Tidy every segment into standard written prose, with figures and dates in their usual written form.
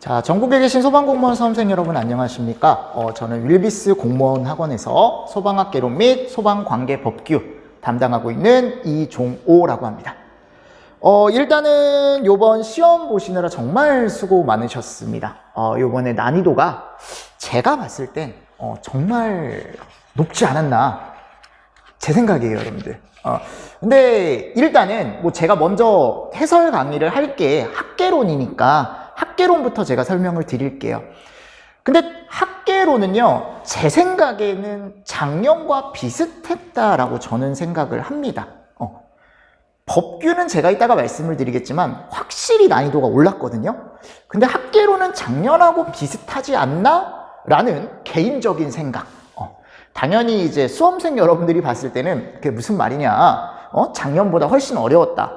자, 전국에 계신 소방공무원 수험생 여러분 안녕하십니까? 저는 윌비스 공무원 학원에서 소방학개론 및 소방관계법규 담당하고 있는 이종오라고 합니다. 일단은 요번 시험 보시느라 정말 수고 많으셨습니다. 요번에 난이도가 제가 봤을 땐 정말 높지 않았나 제 생각이에요, 여러분들. 근데 일단은 뭐 제가 먼저 해설 강의를 할 게 학개론이니까 학개론부터 제가 설명을 드릴게요. 근데 학개론은요, 제 생각에는 작년과 비슷했다라고 저는 생각을 합니다. 법규는 제가 이따가 말씀을 드리겠지만 확실히 난이도가 올랐거든요. 근데 학개론은 작년하고 비슷하지 않나? 라는 개인적인 생각. 당연히 이제 수험생 여러분들이 봤을 때는 그게 무슨 말이냐, 작년보다 훨씬 어려웠다.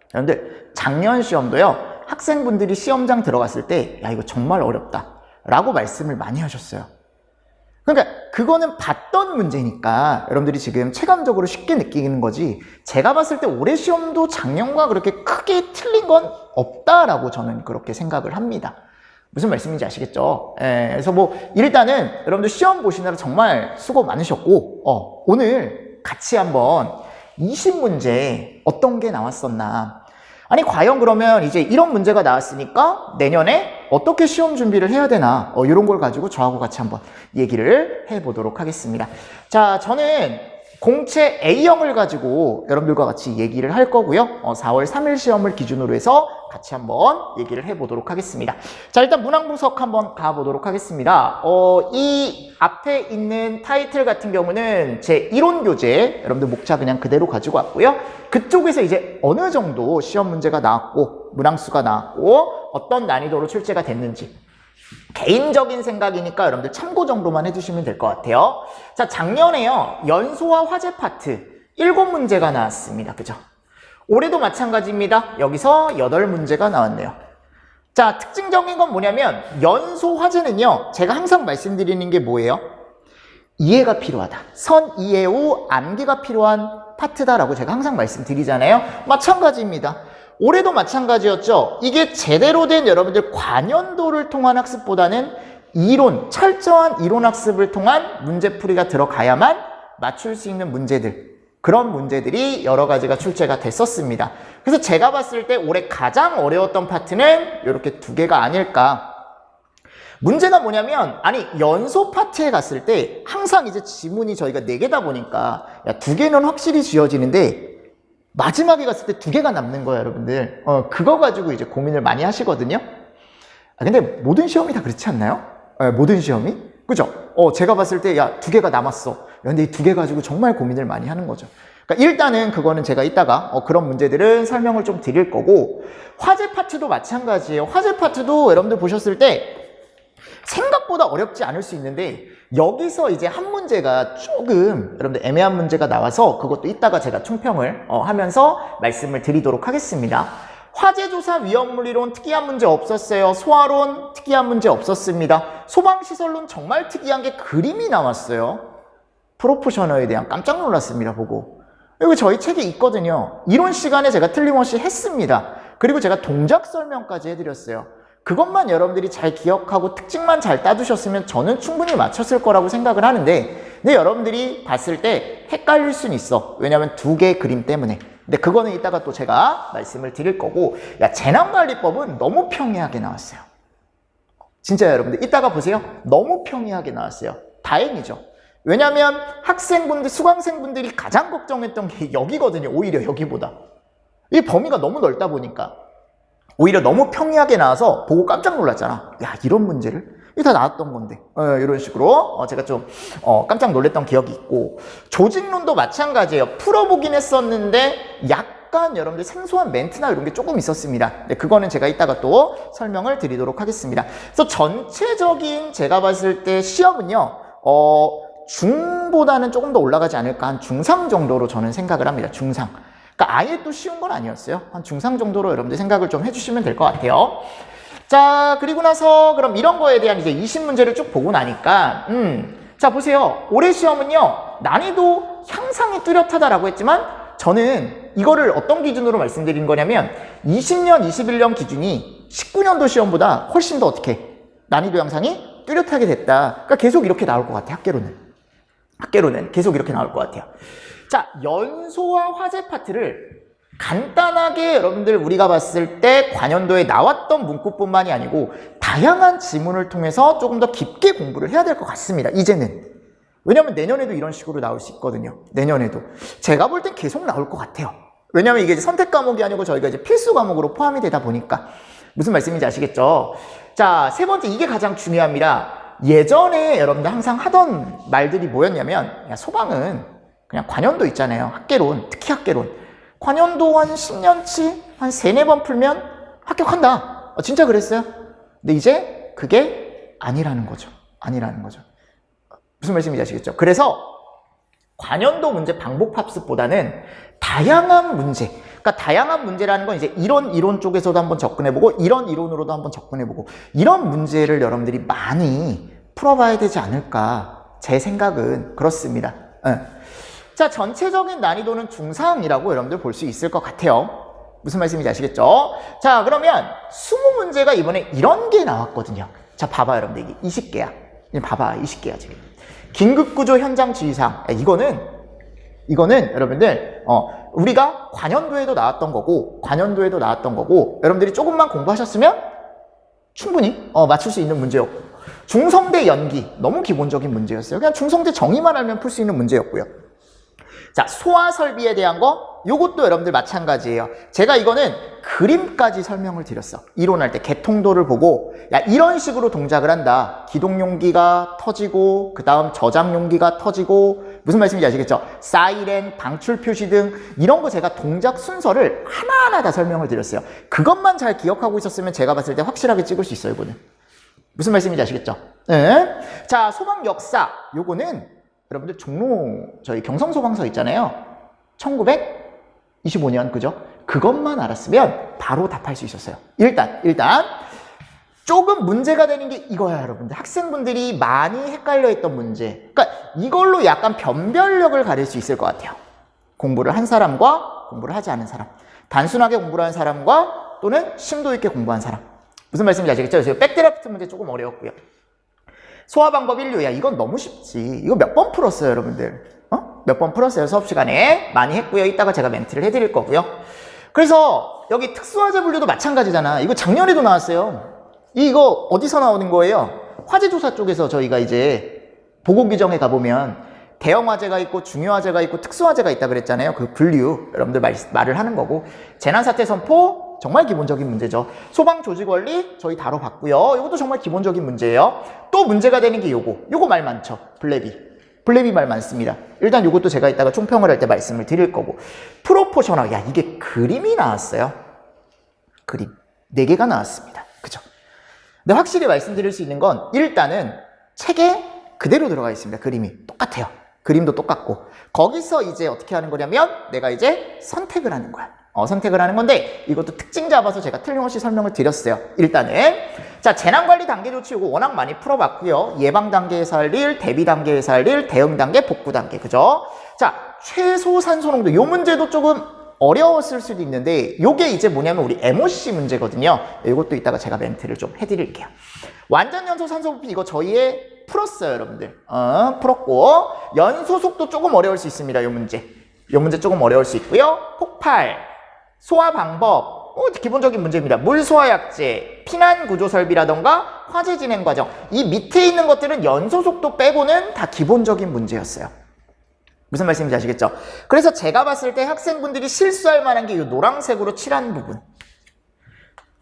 그런데 작년 시험도요, 학생분들이 시험장 들어갔을 때 야, 이거 정말 어렵다 라고 말씀을 많이 하셨어요. 그러니까 그거는 봤던 문제니까 여러분들이 지금 체감적으로 쉽게 느끼는 거지, 제가 봤을 때 올해 시험도 작년과 그렇게 크게 틀린 건 없다라고 저는 그렇게 생각을 합니다. 무슨 말씀인지 아시겠죠? 그래서 뭐 일단은 여러분들 시험 보시느라 정말 수고 많으셨고, 오늘 같이 한번 20문제 어떤 게 나왔었나, 아니 과연 그러면 이제 이런 문제가 나왔으니까 내년에 어떻게 시험 준비를 해야 되나, 이런 걸 가지고 저하고 같이 한번 얘기를 해보도록 하겠습니다. 자, 저는 공채 A형을 가지고 여러분들과 같이 얘기를 할 거고요. 4월 3일 시험을 기준으로 해서 같이 한번 얘기를 해보도록 하겠습니다. 자, 일단 문항 분석 한번 가보도록 하겠습니다. 이 앞에 있는 타이틀 같은 경우는 제 이론 교재, 여러분들 목차 그냥 그대로 가지고 왔고요. 그쪽에서 이제 어느 정도 시험 문제가 나왔고, 문항수가 나왔고, 어떤 난이도로 출제가 됐는지 개인적인 생각이니까 여러분들 참고 정도만 해주시면 될 것 같아요. 자, 작년에요, 연소와 화재 파트 7문제가 나왔습니다. 그죠? 올해도 마찬가지입니다. 여기서 8문제가 나왔네요. 자, 특징적인 건 뭐냐면 연소 화재는요, 제가 항상 말씀드리는 게 뭐예요? 이해가 필요하다. 선 이해 후 암기가 필요한 파트다라고 제가 항상 말씀드리잖아요. 마찬가지입니다. 올해도 마찬가지였죠. 이게 제대로 된 여러분들 관연도를 통한 학습보다는 이론, 철저한 이론 학습을 통한 문제풀이가 들어가야만 맞출 수 있는 문제들, 그런 문제들이 여러 가지가 출제가 됐었습니다. 그래서 제가 봤을 때 올해 가장 어려웠던 파트는 이렇게 2개가 아닐까. 문제가 뭐냐면, 아니 연소 파트에 갔을 때 항상 이제 지문이 저희가 4개다 보니까 야, 2개는 확실히 지워지는데 마지막에 갔을 때 2개가 남는 거예요, 여러분들. 그거 가지고 이제 고민을 많이 하시거든요. 근데 모든 시험이 다 그렇지 않나요? 모든 시험이? 그죠? 제가 봤을 때 야, 2개가 남았어. 근데 이 2개 가지고 정말 고민을 많이 하는 거죠. 그러니까 일단은 그거는 제가 이따가 그런 문제들은 설명을 좀 드릴 거고, 화재 파트도 마찬가지예요. 화재 파트도 여러분들 보셨을 때 생각보다 어렵지 않을 수 있는데, 여기서 이제 한 문제가 조금 여러분들 애매한 문제가 나와서 그것도 이따가 제가 총평을 하면서 말씀을 드리도록 하겠습니다. 화재조사 위험물리론 특이한 문제 없었어요. 소화론 특이한 문제 없었습니다. 소방시설론 정말 특이한 게 그림이 나왔어요. 프로포셔널에 대한 깜짝 놀랐습니다, 보고. 이거 저희 책에 있거든요. 이론 시간에 제가 틀림없이 했습니다. 그리고 제가 동작 설명까지 해드렸어요. 그것만 여러분들이 잘 기억하고 특징만 잘 따두셨으면 저는 충분히 맞췄을 거라고 생각을 하는데, 근데 여러분들이 봤을 때 헷갈릴 수는 있어. 왜냐면 2개 그림 때문에. 근데 그거는 이따가 또 제가 말씀을 드릴 거고, 야, 재난관리법은 너무 평이하게 나왔어요. 진짜 여러분들 이따가 보세요. 너무 평이하게 나왔어요. 다행이죠. 왜냐면 학생분들, 수강생분들이 가장 걱정했던 게 여기거든요. 오히려 여기보다. 이 범위가 너무 넓다 보니까 오히려 너무 평이하게 나와서 보고 깜짝 놀랐잖아. 야, 이런 문제를? 이게 다 나왔던 건데. 이런 식으로 제가 좀 깜짝 놀랐던 기억이 있고, 조직론도 마찬가지예요. 풀어보긴 했었는데 약간 여러분들 생소한 멘트나 이런 게 조금 있었습니다. 네, 그거는 제가 이따가 또 설명을 드리도록 하겠습니다. 그래서 전체적인 제가 봤을 때 시험은요, 중보다는 조금 더 올라가지 않을까, 한 중상 정도로 저는 생각을 합니다. 중상. 그러니까 아예 또 쉬운 건 아니었어요. 한 중상 정도로 여러분들 생각을 좀 해주시면 될 것 같아요. 자, 그리고 나서 그럼 이런 거에 대한 이제 20문제를 쭉 보고 나니까, 자, 보세요. 올해 시험은요, 난이도 향상이 뚜렷하다라고 했지만, 저는 이거를 어떤 기준으로 말씀드린 거냐면, 20년, 21년 기준이 19년도 시험보다 훨씬 더 어떻게 난이도 양상이 뚜렷하게 됐다. 그러니까 계속 이렇게 나올 것 같아요. 학계로는 계속 이렇게 나올 것 같아요. 자, 연소와 화제 파트를 간단하게 여러분들 우리가 봤을 때 관연도에 나왔던 문구뿐만이 아니고 다양한 지문을 통해서 조금 더 깊게 공부를 해야 될 것 같습니다. 이제는. 왜냐하면 내년에도 이런 식으로 나올 수 있거든요. 내년에도. 제가 볼 땐 계속 나올 것 같아요. 왜냐하면 이게 이제 선택 과목이 아니고 저희가 이제 필수 과목으로 포함이 되다 보니까. 무슨 말씀인지 아시겠죠? 자, 세 번째, 이게 가장 중요합니다. 예전에 여러분들 항상 하던 말들이 뭐였냐면, 야, 소방은 그냥 관연도 있잖아요. 학계론, 특히 학계론. 관연도 한 10년치, 한 3-4번 풀면 합격한다. 진짜 그랬어요? 근데 이제 그게 아니라는 거죠. 무슨 말씀인지 아시겠죠? 그래서 관연도 문제 반복 합습보다는 다양한 문제, 그러니까 다양한 문제라는 건 이제 이론 쪽에서도 한번 접근해보고 이런 이론으로도 한번 접근해보고 이런 문제를 여러분들이 많이 풀어봐야 되지 않을까, 제 생각은 그렇습니다. 자, 전체적인 난이도는 중상이라고 여러분들 볼 수 있을 것 같아요. 무슨 말씀인지 아시겠죠? 자, 그러면 20문제가 이번에 이런 게 나왔거든요. 자, 봐봐 여러분들, 이게 20개야. 봐봐, 20개야 지금. 긴급구조 현장 지휘사항. 이거는 여러분들 우리가 관연도에도 나왔던 거고 여러분들이 조금만 공부하셨으면 충분히 맞출 수 있는 문제였고, 중성대 연기 너무 기본적인 문제였어요. 그냥 중성대 정의만 알면 풀 수 있는 문제였고요. 자, 소화 설비에 대한 거, 요것도 여러분들 마찬가지예요. 제가 이거는 그림까지 설명을 드렸어. 이론할 때 개통도를 보고, 야, 이런 식으로 동작을 한다. 기동용기가 터지고, 그 다음 저장용기가 터지고, 무슨 말씀인지 아시겠죠? 사이렌, 방출 표시 등 이런 거 제가 동작 순서를 하나하나 다 설명을 드렸어요. 그것만 잘 기억하고 있었으면 제가 봤을 때 확실하게 찍을 수 있어요, 이거는. 무슨 말씀인지 아시겠죠? 네. 자, 소방 역사. 요거는 여러분들 종로 저희 경성소방서 있잖아요. 1925년, 그죠? 그것만 알았으면 바로 답할 수 있었어요. 일단 조금 문제가 되는 게 이거야, 여러분들. 학생분들이 많이 헷갈려 했던 문제. 그러니까 이걸로 약간 변별력을 가릴 수 있을 것 같아요. 공부를 한 사람과 공부를 하지 않은 사람. 단순하게 공부를 한 사람과 또는 심도 있게 공부한 사람. 무슨 말씀인지 아시겠죠? 그래서 백드래프트 문제 조금 어려웠고요. 소화 방법 1류. 야, 이건 너무 쉽지. 이거 몇 번 풀었어요, 여러분들? 몇 번 풀었어요, 수업 시간에. 많이 했고요. 이따가 제가 멘트를 해드릴 거고요. 그래서 여기 특수화재 분류도 마찬가지잖아. 이거 작년에도 나왔어요. 이거 어디서 나오는 거예요? 화재조사 쪽에서 저희가 이제 보고규정에 가보면 대형화재가 있고 중요화재가 있고 특수화재가 있다 그랬잖아요. 그 분류 여러분들 말을 하는 거고, 재난사태 선포 정말 기본적인 문제죠. 소방조직원리 저희 다뤄봤고요. 이것도 정말 기본적인 문제예요. 또 문제가 되는 게 요거 말 많죠. 블레비 말 많습니다. 일단 요것도 제가 이따가 총평을 할 때 말씀을 드릴 거고, 프로포셔널. 야, 이게 그림이 나왔어요. 그림 4개가 나왔습니다. 그죠? 근데 확실히 말씀드릴 수 있는 건 일단은 책에 그대로 들어가 있습니다. 그림이 똑같아요. 그림도 똑같고, 거기서 이제 어떻게 하는 거냐면 내가 이제 선택을 하는 거야. 선택을 하는 건데, 이것도 특징 잡아서 제가 틀림없이 설명을 드렸어요. 일단은 자, 재난관리 단계 조치 이거 워낙 많이 풀어봤고요. 예방 단계에서 할 일, 대비 단계에서 할 일, 대응 단계, 복구 단계, 그죠? 자, 최소 산소 농도 요 문제도 조금 어려웠을 수도 있는데, 요게 이제 뭐냐면 우리 MOC 문제거든요. 이것도 이따가 제가 멘트를 좀 해드릴게요. 완전 연소 산소 부피 이거 저희에 풀었어요, 여러분들. 풀었고, 연소 속도 조금 어려울 수 있습니다. 요 문제 조금 어려울 수 있고요. 폭발, 소화 방법, 기본적인 문제입니다. 물소화약제, 피난구조설비라던가 화재 진행 과정. 이 밑에 있는 것들은 연소 속도 빼고는 다 기본적인 문제였어요. 무슨 말씀인지 아시겠죠? 그래서 제가 봤을 때 학생분들이 실수할 만한 게 이 노란색으로 칠한 부분.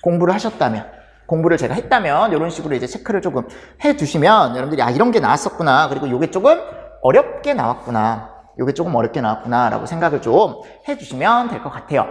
공부를 하셨다면, 공부를 제가 했다면 이런 식으로 이제 체크를 조금 해두시면 여러분들이 이런 게 나왔었구나. 그리고 이게 조금 어렵게 나왔구나. 라고 생각을 좀 해주시면 될 것 같아요.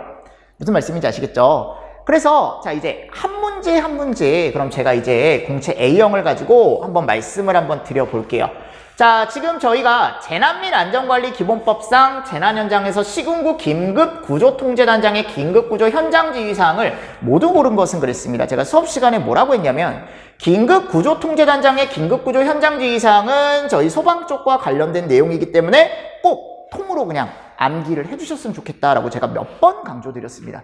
무슨 말씀인지 아시겠죠? 그래서 자, 이제 한 문제 그럼 제가 이제 공채 A형을 가지고 한번 말씀을 한번 드려볼게요. 자, 지금 저희가 재난 및 안전관리 기본법상 재난 현장에서 시군구 긴급구조통제단장의 긴급구조 현장 지휘사항을 모두 고른 것은 그랬습니다. 제가 수업 시간에 뭐라고 했냐면, 긴급구조통제단장의 긴급구조 현장 지휘사항은 저희 소방 쪽과 관련된 내용이기 때문에 꼭 통으로 그냥 암기를 해주셨으면 좋겠다라고 제가 몇 번 강조드렸습니다.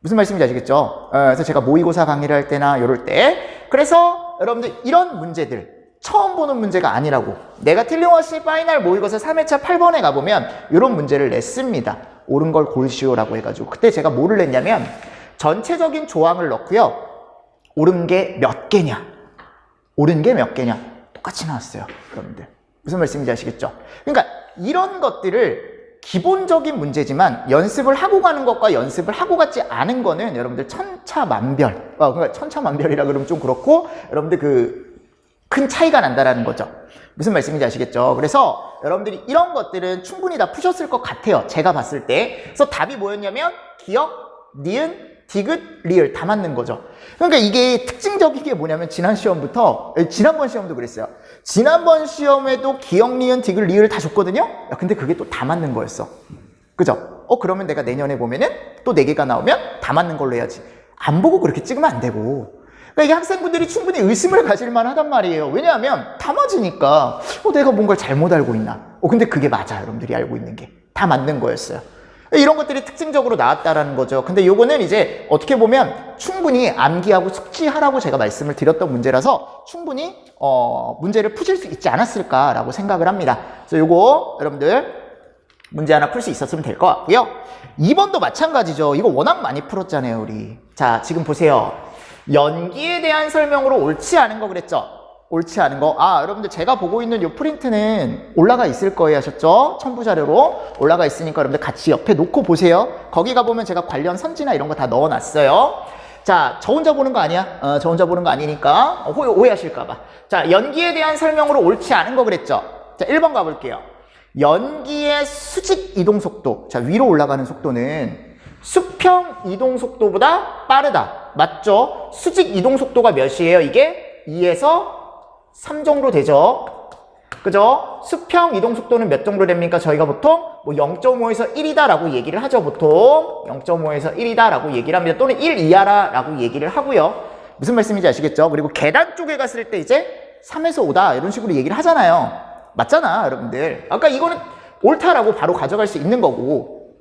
무슨 말씀인지 아시겠죠? 그래서 제가 모의고사 강의를 할 때나 이럴 때 그래서 여러분들 이런 문제들 처음 보는 문제가 아니라고 내가 틀림없이 파이널 모의고사 3회차 8번에 가보면 이런 문제를 냈습니다. 옳은 걸 고르시오라고 해가지고 그때 제가 뭐를 냈냐면 전체적인 조항을 넣고요. 옳은 게 몇 개냐 옳은 게 몇 개냐 똑같이 나왔어요. 여러분들 무슨 말씀인지 아시겠죠? 그러니까 이런 것들을 기본적인 문제지만 연습을 하고 가는 것과 연습을 하고 가지 않은 거는 여러분들 천차만별 그러니까 천차만별이라 그러면 좀 그렇고 여러분들 큰 차이가 난다라는 거죠. 무슨 말씀인지 아시겠죠? 그래서 여러분들이 이런 것들은 충분히 다 푸셨을 것 같아요. 제가 봤을 때. 그래서 답이 뭐였냐면 기억, 니은, 디귿, 리을 다 맞는 거죠. 그러니까 이게 특징적인 게 뭐냐면 지난번 시험도 그랬어요. 지난번 시험에도 기억, 니은, 디귿, 리을 다 줬거든요. 근데 그게 또 다 맞는 거였어. 그죠? 그러면 내가 내년에 보면은 또 4개가 나오면 다 맞는 걸로 해야지. 안 보고 그렇게 찍으면 안 되고. 그러니까 이게 학생분들이 충분히 의심을 가질 만하단 말이에요. 왜냐하면 다 맞으니까 내가 뭔가를 잘못 알고 있나. 근데 그게 맞아. 여러분들이 알고 있는 게 다 맞는 거였어요. 이런 것들이 특징적으로 나왔다라는 거죠. 근데 요거는 이제 어떻게 보면 충분히 암기하고 숙지하라고 제가 말씀을 드렸던 문제라서 충분히 문제를 푸실 수 있지 않았을까라고 생각을 합니다. 그래서 요거 여러분들 문제 하나 풀 수 있었으면 될 것 같고요. 2번도 마찬가지죠. 이거 워낙 많이 풀었잖아요, 우리. 자, 지금 보세요. 연기에 대한 설명으로 옳지 않은 거 그랬죠? 옳지 않은 거. 여러분들 제가 보고 있는 이 프린트는 올라가 있을 거예요 하셨죠? 첨부 자료로 올라가 있으니까 여러분들 같이 옆에 놓고 보세요. 거기 가보면 제가 관련 선지나 이런 거 다 넣어놨어요. 자, 저 혼자 보는 거 아니야? 저 혼자 보는 거 아니니까 오해하실까봐. 자, 연기에 대한 설명으로 옳지 않은 거 그랬죠? 자, 1번 가볼게요. 연기의 수직 이동 속도. 자, 위로 올라가는 속도는 수평 이동 속도보다 빠르다. 맞죠? 수직 이동 속도가 몇이에요? 이게 2에서 3 정도 되죠? 그죠? 수평 이동 속도는 몇 정도 됩니까? 저희가 보통 0.5에서 1이다 라고 얘기를 하죠. 보통 0.5에서 1이다 라고 얘기를 합니다. 또는 1 이하라 라고 얘기를 하고요. 무슨 말씀인지 아시겠죠? 그리고 계단 쪽에 갔을 때 이제 3에서 5다 이런 식으로 얘기를 하잖아요. 맞잖아, 여러분들. 아까 이거는 옳다라고 바로 가져갈 수 있는 거고.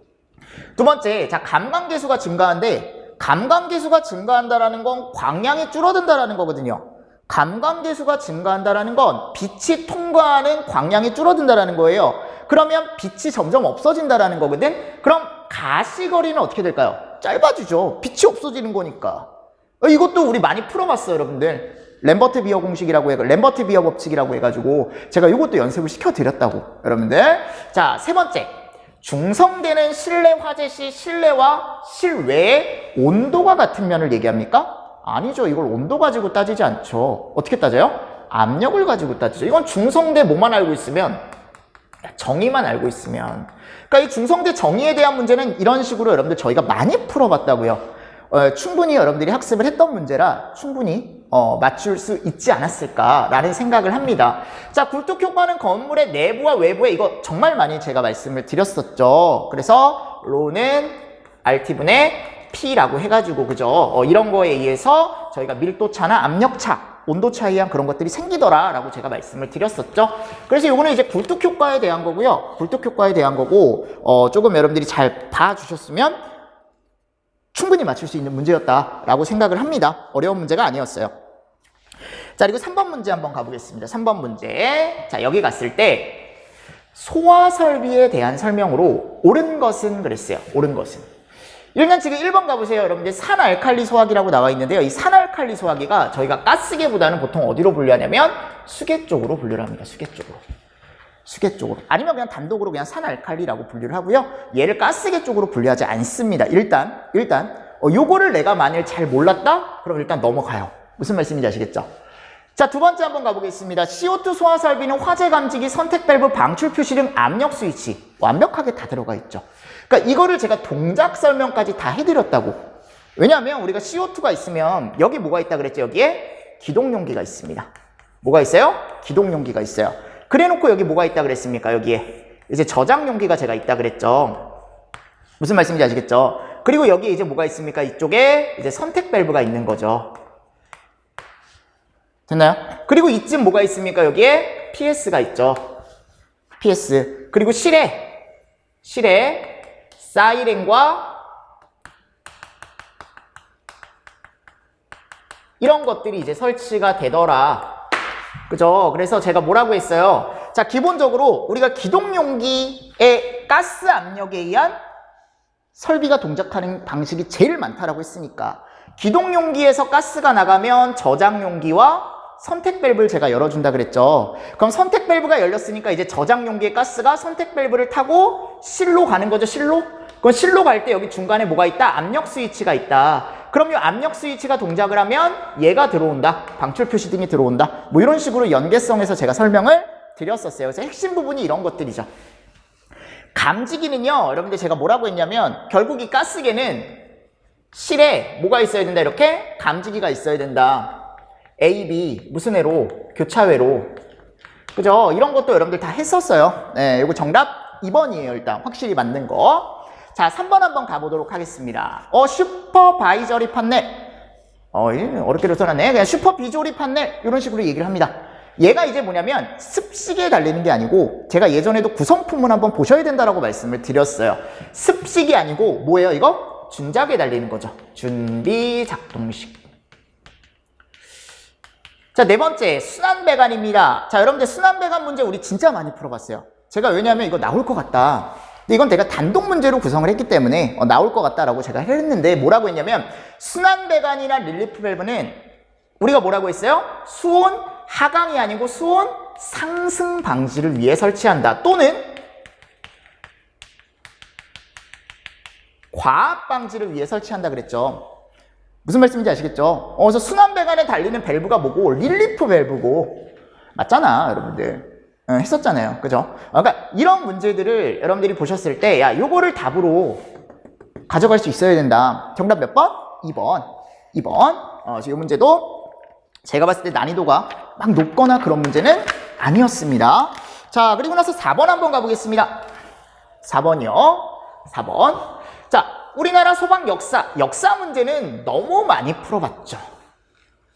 두 번째, 자, 감광계수가 증가한데 감광계수가 증가한다라는 건 광량이 줄어든다라는 거거든요. 감광계수가 증가한다라는 건 빛이 통과하는 광량이 줄어든다라는 거예요. 그러면 빛이 점점 없어진다라는 거거든. 그럼 가시거리는 어떻게 될까요? 짧아지죠. 빛이 없어지는 거니까. 이것도 우리 많이 풀어봤어요, 여러분들. 램버트 비어 공식이라고 램버트 비어 법칙이라고 해가지고 제가 이것도 연습을 시켜드렸다고, 여러분들. 자, 세 번째. 중성되는 실내 화재 시 실내와 실외의 온도가 같은 면을 얘기합니까? 아니죠. 이걸 온도 가지고 따지지 않죠. 어떻게 따져요? 압력을 가지고 따지죠. 이건 중성대 뭐만 알고 있으면, 정의만 알고 있으면. 그러니까 이 중성대 정의에 대한 문제는 이런 식으로 여러분들 저희가 많이 풀어봤다고요. 충분히 여러분들이 학습을 했던 문제라 충분히 맞출 수 있지 않았을까라는 생각을 합니다. 자, 굴뚝 효과는 건물의 내부와 외부에 이거 정말 많이 제가 말씀을 드렸었죠. 그래서 로는 RT분의 P라고 해가지고 그죠? 이런 거에 의해서 저희가 밀도차나 압력차, 온도차에 의한 그런 것들이 생기더라라고 제가 말씀을 드렸었죠. 그래서 이거는 이제 굴뚝 효과에 대한 거고요. 굴뚝 효과에 대한 거고 조금 여러분들이 잘 봐주셨으면 충분히 맞출 수 있는 문제였다라고 생각을 합니다. 어려운 문제가 아니었어요. 자, 그리고 3번 문제 한번 가보겠습니다. 3번 문제. 자, 여기 갔을 때 소화 설비에 대한 설명으로 옳은 것은 그랬어요. 옳은 것은. 일단 지금 1번 가보세요. 여러분들 산알칼리 소화기라고 나와 있는데요. 이 산알칼리 소화기가 저희가 가스계보다는 보통 어디로 분류하냐면 수계 쪽으로 분류를 합니다. 수계 쪽으로. 수계 쪽으로. 아니면 그냥 단독으로 그냥 산알칼리라고 분류를 하고요. 얘를 가스계 쪽으로 분류하지 않습니다. 일단 요거를 내가 만일 잘 몰랐다? 그럼 일단 넘어가요. 무슨 말씀인지 아시겠죠? 자, 두 번째 한번 가보겠습니다. CO2 소화 설비는 화재 감지기, 선택 밸브, 방출 표시 등 압력 스위치 완벽하게 다 들어가 있죠. 그러니까 이거를 제가 동작 설명까지 다 해드렸다고. 왜냐하면 우리가 CO2가 있으면 여기 뭐가 있다 그랬죠? 여기에 기동용기가 있습니다. 뭐가 있어요? 기동용기가 있어요. 그래놓고 여기 뭐가 있다 그랬습니까? 여기에 이제 저장용기가 제가 있다 그랬죠. 무슨 말씀인지 아시겠죠? 그리고 여기에 이제 뭐가 있습니까? 이쪽에 이제 선택 밸브가 있는 거죠. 됐나요? 그리고 이쯤 뭐가 있습니까? 여기에 PS가 있죠. PS. 그리고 실에 사이렌과 이런 것들이 이제 설치가 되더라. 그죠? 그래서 제가 뭐라고 했어요? 자, 기본적으로 우리가 기동용기의 가스 압력에 의한 설비가 동작하는 방식이 제일 많다라고 했으니까 기동용기에서 가스가 나가면 저장용기와 선택 밸브를 제가 열어준다 그랬죠. 그럼 선택 밸브가 열렸으니까 이제 저장용기의 가스가 선택 밸브를 타고 실로 가는 거죠, 실로? 그럼 실로 갈 때 여기 중간에 뭐가 있다? 압력 스위치가 있다. 그럼 이 압력 스위치가 동작을 하면 얘가 들어온다. 방출 표시 등이 들어온다. 뭐 이런 식으로 연계성에서 제가 설명을 드렸었어요. 그래서 핵심 부분이 이런 것들이죠. 감지기는요, 여러분들 제가 뭐라고 했냐면 결국 이 가스계는 실에 뭐가 있어야 된다? 이렇게 감지기가 있어야 된다. A, B 무슨 회로? 교차회로. 그죠? 이런 것도 여러분들 다 했었어요. 네, 이거 정답 2번이에요. 일단 확실히 맞는 거. 자, 3번 한번 가보도록 하겠습니다. 슈퍼바이저리 판넬. 어렵게도 써놨네. 그냥 슈퍼 비조리 판넬 이런 식으로 얘기를 합니다. 얘가 이제 뭐냐면 습식에 달리는 게 아니고 제가 예전에도 구성품을 한번 보셔야 된다라고 말씀을 드렸어요. 습식이 아니고 뭐예요 이거? 준작에 달리는 거죠. 준비 작동식. 자, 네 번째 순환배관입니다. 자, 여러분들 순환배관 문제 우리 진짜 많이 풀어봤어요. 제가 왜냐하면 이거 나올 것 같다. 근데 이건 내가 단독 문제로 구성을 했기 때문에 나올 것 같다라고 제가 했는데 뭐라고 했냐면 순환배관이나 릴리프 밸브는 우리가 뭐라고 했어요? 수온 하강이 아니고 수온 상승 방지를 위해 설치한다. 또는 과압 방지를 위해 설치한다 그랬죠. 무슨 말씀인지 아시겠죠? 그래서 순환배관에 달리는 밸브가 뭐고 릴리프 밸브고 맞잖아 여러분들. 했었잖아요. 그죠? 그러니까 이런 문제들을 여러분들이 보셨을 때 야 요거를 답으로 가져갈 수 있어야 된다. 정답 몇 번? 2번. 2번. 이 문제도 제가 봤을 때 난이도가 막 높거나 그런 문제는 아니었습니다. 자, 그리고 나서 4번 한번 가보겠습니다. 4번이요. 4번. 자, 우리나라 소방 역사 문제는 너무 많이 풀어봤죠.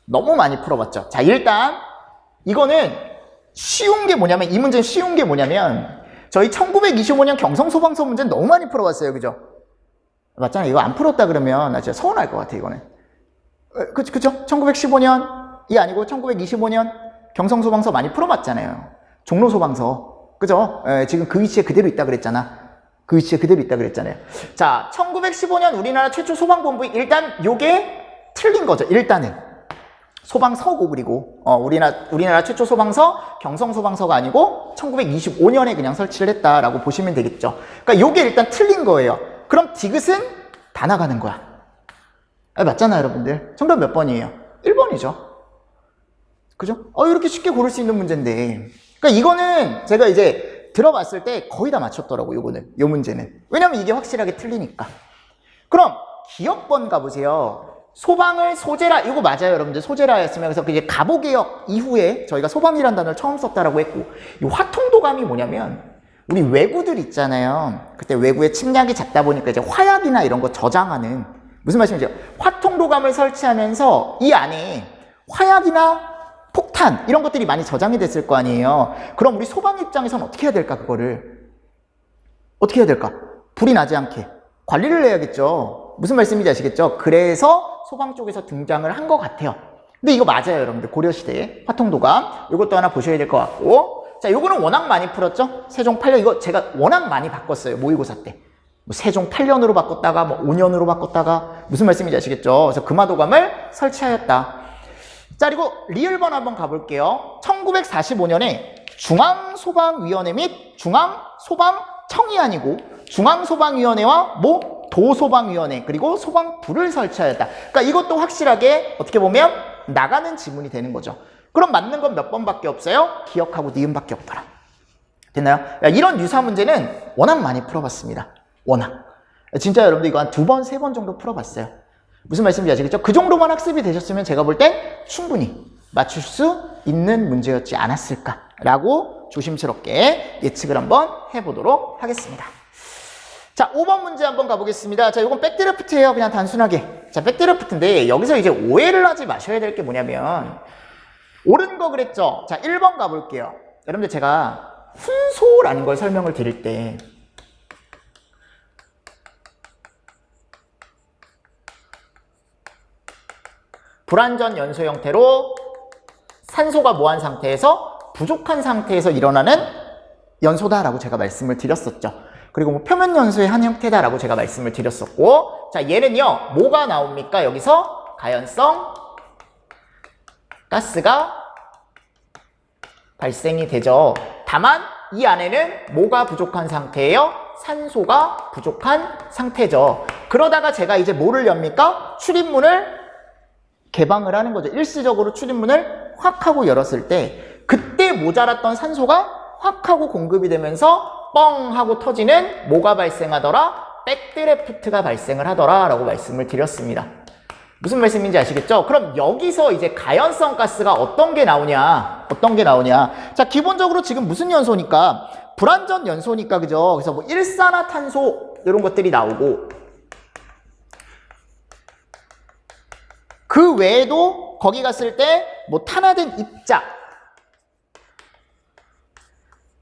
너무 많이 풀어봤죠. 자, 일단 이거는 쉬운 게 뭐냐면 이 문제는 쉬운 게 뭐냐면 저희 1925년 경성소방서 문제는 너무 많이 풀어봤어요. 그죠? 맞잖아요. 이거 안 풀었다 그러면 나 진짜 서운할 것 같아 이거는. 그죠? 1915년이 아니고 1925년 경성소방서 많이 풀어봤잖아요. 종로소방서. 그죠? 지금 그 위치에 그대로 있다 그랬잖아. 그 위치에 그대로 있다 그랬잖아요. 자, 1915년 우리나라 최초 소방본부 일단 요게 틀린 거죠. 일단은. 소방서고 그리고 우리나라 최초 소방서 경성소방서가 아니고 1925년에 그냥 설치를 했다라고 보시면 되겠죠. 그러니까 요게 일단 틀린 거예요. 그럼 디귿은 다 나가는 거야. 맞잖아요 여러분들. 정답 몇 번이에요? 1번이죠. 그죠? 이렇게 쉽게 고를 수 있는 문제인데 그러니까 이거는 제가 이제 들어봤을 때 거의 다 맞췄더라고요. 요 문제는. 왜냐면 이게 확실하게 틀리니까. 그럼 기억번 가보세요. 소방을 소재라, 이거 맞아요, 여러분들. 소재라였으면, 그래서 이제 가보개혁 이후에 저희가 소방이라는 단어를 처음 썼다라고 했고, 이 화통도감이 뭐냐면, 우리 외구들 있잖아요. 그때 외구의 침략이 잦다 보니까 이제 화약이나 이런 거 저장하는, 무슨 말씀이죠? 화통도감을 설치하면서 이 안에 화약이나 폭탄, 이런 것들이 많이 저장이 됐을 거 아니에요. 그럼 우리 소방 입장에서는 어떻게 해야 될까, 그거를? 어떻게 해야 될까? 불이 나지 않게 관리를 해야겠죠. 무슨 말씀인지 아시겠죠? 그래서 소방 쪽에서 등장을 한 것 같아요. 근데 이거 맞아요, 여러분들. 고려시대의 화통도감. 이것도 하나 보셔야 될 것 같고. 자, 요거는 워낙 많이 풀었죠? 세종 8년. 이거 제가 워낙 많이 바꿨어요. 모의고사 때. 뭐 세종 8년으로 바꿨다가, 뭐 5년으로 바꿨다가. 무슨 말씀인지 아시겠죠? 그래서 금화도감을 설치하였다. 자, 그리고 리을번 한번 가볼게요. 1945년에 중앙소방위원회 및 중앙소방청이 아니고 중앙소방위원회와 도소방위원회 그리고 소방부를 설치하였다. 그러니까 이것도 확실하게 어떻게 보면 나가는 지문이 되는 거죠. 그럼 맞는 건 몇 번밖에 없어요? 기억하고 니은밖에 없더라. 됐나요? 이런 유사 문제는 워낙 많이 풀어봤습니다. 워낙. 진짜 여러분들 이거 한 2번, 3번 정도 풀어봤어요. 무슨 말씀인지 아시겠죠? 그 정도만 학습이 되셨으면 제가 볼 땐 충분히 맞출 수 있는 문제였지 않았을까라고 조심스럽게 예측을 한번 해보도록 하겠습니다. 자, 5번 문제 한번 가보겠습니다. 자, 이건 백드래프트예요. 그냥 단순하게. 자, 백드래프트인데 여기서 이제 오해를 하지 마셔야 될 게 뭐냐면 옳은 거 그랬죠? 자, 1번 가볼게요. 여러분들 제가 훈소라는 걸 설명을 드릴 때 불완전 연소 형태로 산소가 뭐한 상태에서 부족한 상태에서 일어나는 연소다라고 제가 말씀을 드렸었죠. 그리고 뭐 표면 연소의 한 형태다라고 제가 말씀을 드렸었고, 자 얘는요 뭐가 나옵니까? 여기서 가연성 가스가 발생이 되죠. 다만 이 안에는 뭐가 부족한 상태예요? 산소가 부족한 상태죠. 그러다가 제가 이제 뭐를 엽니까? 출입문을 개방을 하는 거죠. 일시적으로 출입문을 확 하고 열었을 때 그때 모자랐던 산소가 확 하고 공급이 되면서 뻥 하고 터지는 뭐가 발생하더라? 백드래프트가 발생을 하더라 라고 말씀을 드렸습니다. 무슨 말씀인지 아시겠죠? 그럼 여기서 이제 가연성 가스가 어떤 게 나오냐? 자, 기본적으로 지금 무슨 연소니까? 불완전 연소니까, 그죠? 그래서 뭐 일산화탄소 이런 것들이 나오고, 그 외에도 거기 갔을 때 뭐 탄화된 입자,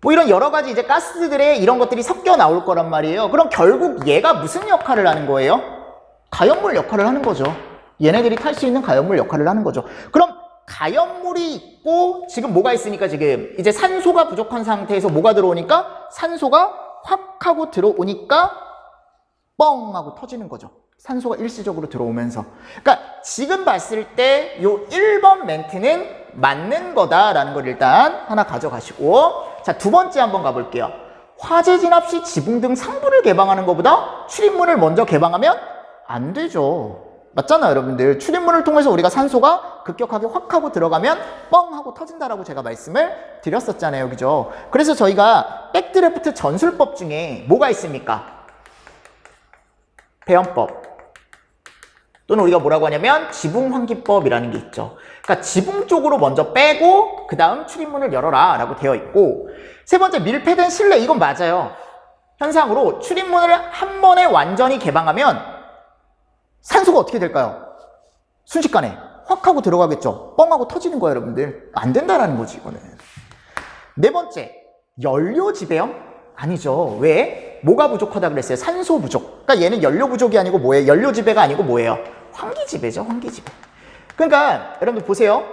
뭐 이런 여러 가지 이제 가스들의 이런 것들이 섞여 나올 거란 말이에요. 그럼 결국 얘가 무슨 역할을 하는 거예요? 가연물 역할을 하는 거죠. 얘네들이 탈 수 있는 가연물 역할을 하는 거죠. 그럼 가연물이 있고 지금 뭐가 있으니까 지금 이제 산소가 부족한 상태에서 뭐가 들어오니까 산소가 확 하고 들어오니까 뻥 하고 터지는 거죠. 산소가 일시적으로 들어오면서. 그러니까 지금 봤을 때 요 1번 멘트는 맞는 거다라는 걸 일단 하나 가져가시고, 자, 두 번째 한번 가볼게요. 화재 진압 시 지붕 등 상부를 개방하는 것보다 출입문을 먼저 개방하면 안 되죠. 맞잖아요, 여러분들. 출입문을 통해서 우리가 산소가 급격하게 확 하고 들어가면 뻥 하고 터진다라고 제가 말씀을 드렸었잖아요, 그죠? 그래서 저희가 백드래프트 전술법 중에 뭐가 있습니까? 배연법 또는 우리가 뭐라고 하냐면 지붕 환기법이라는 게 있죠. 그러니까 지붕 쪽으로 먼저 빼고 그 다음 출입문을 열어라 라고 되어 있고, 세 번째 밀폐된 실내, 이건 맞아요. 현상으로 출입문을 한 번에 완전히 개방하면 산소가 어떻게 될까요? 순식간에 확 하고 들어가겠죠. 뻥 하고 터지는 거예요, 여러분들. 안 된다라는 거지, 이거는. 네 번째, 연료 지배형? 아니죠. 왜? 뭐가 부족하다 그랬어요? 산소 부족. 그러니까 얘는 연료 부족이 아니고 뭐예요? 연료 지배가 아니고 뭐예요? 환기 지배죠, 환기 지배. 그러니까 여러분들 보세요.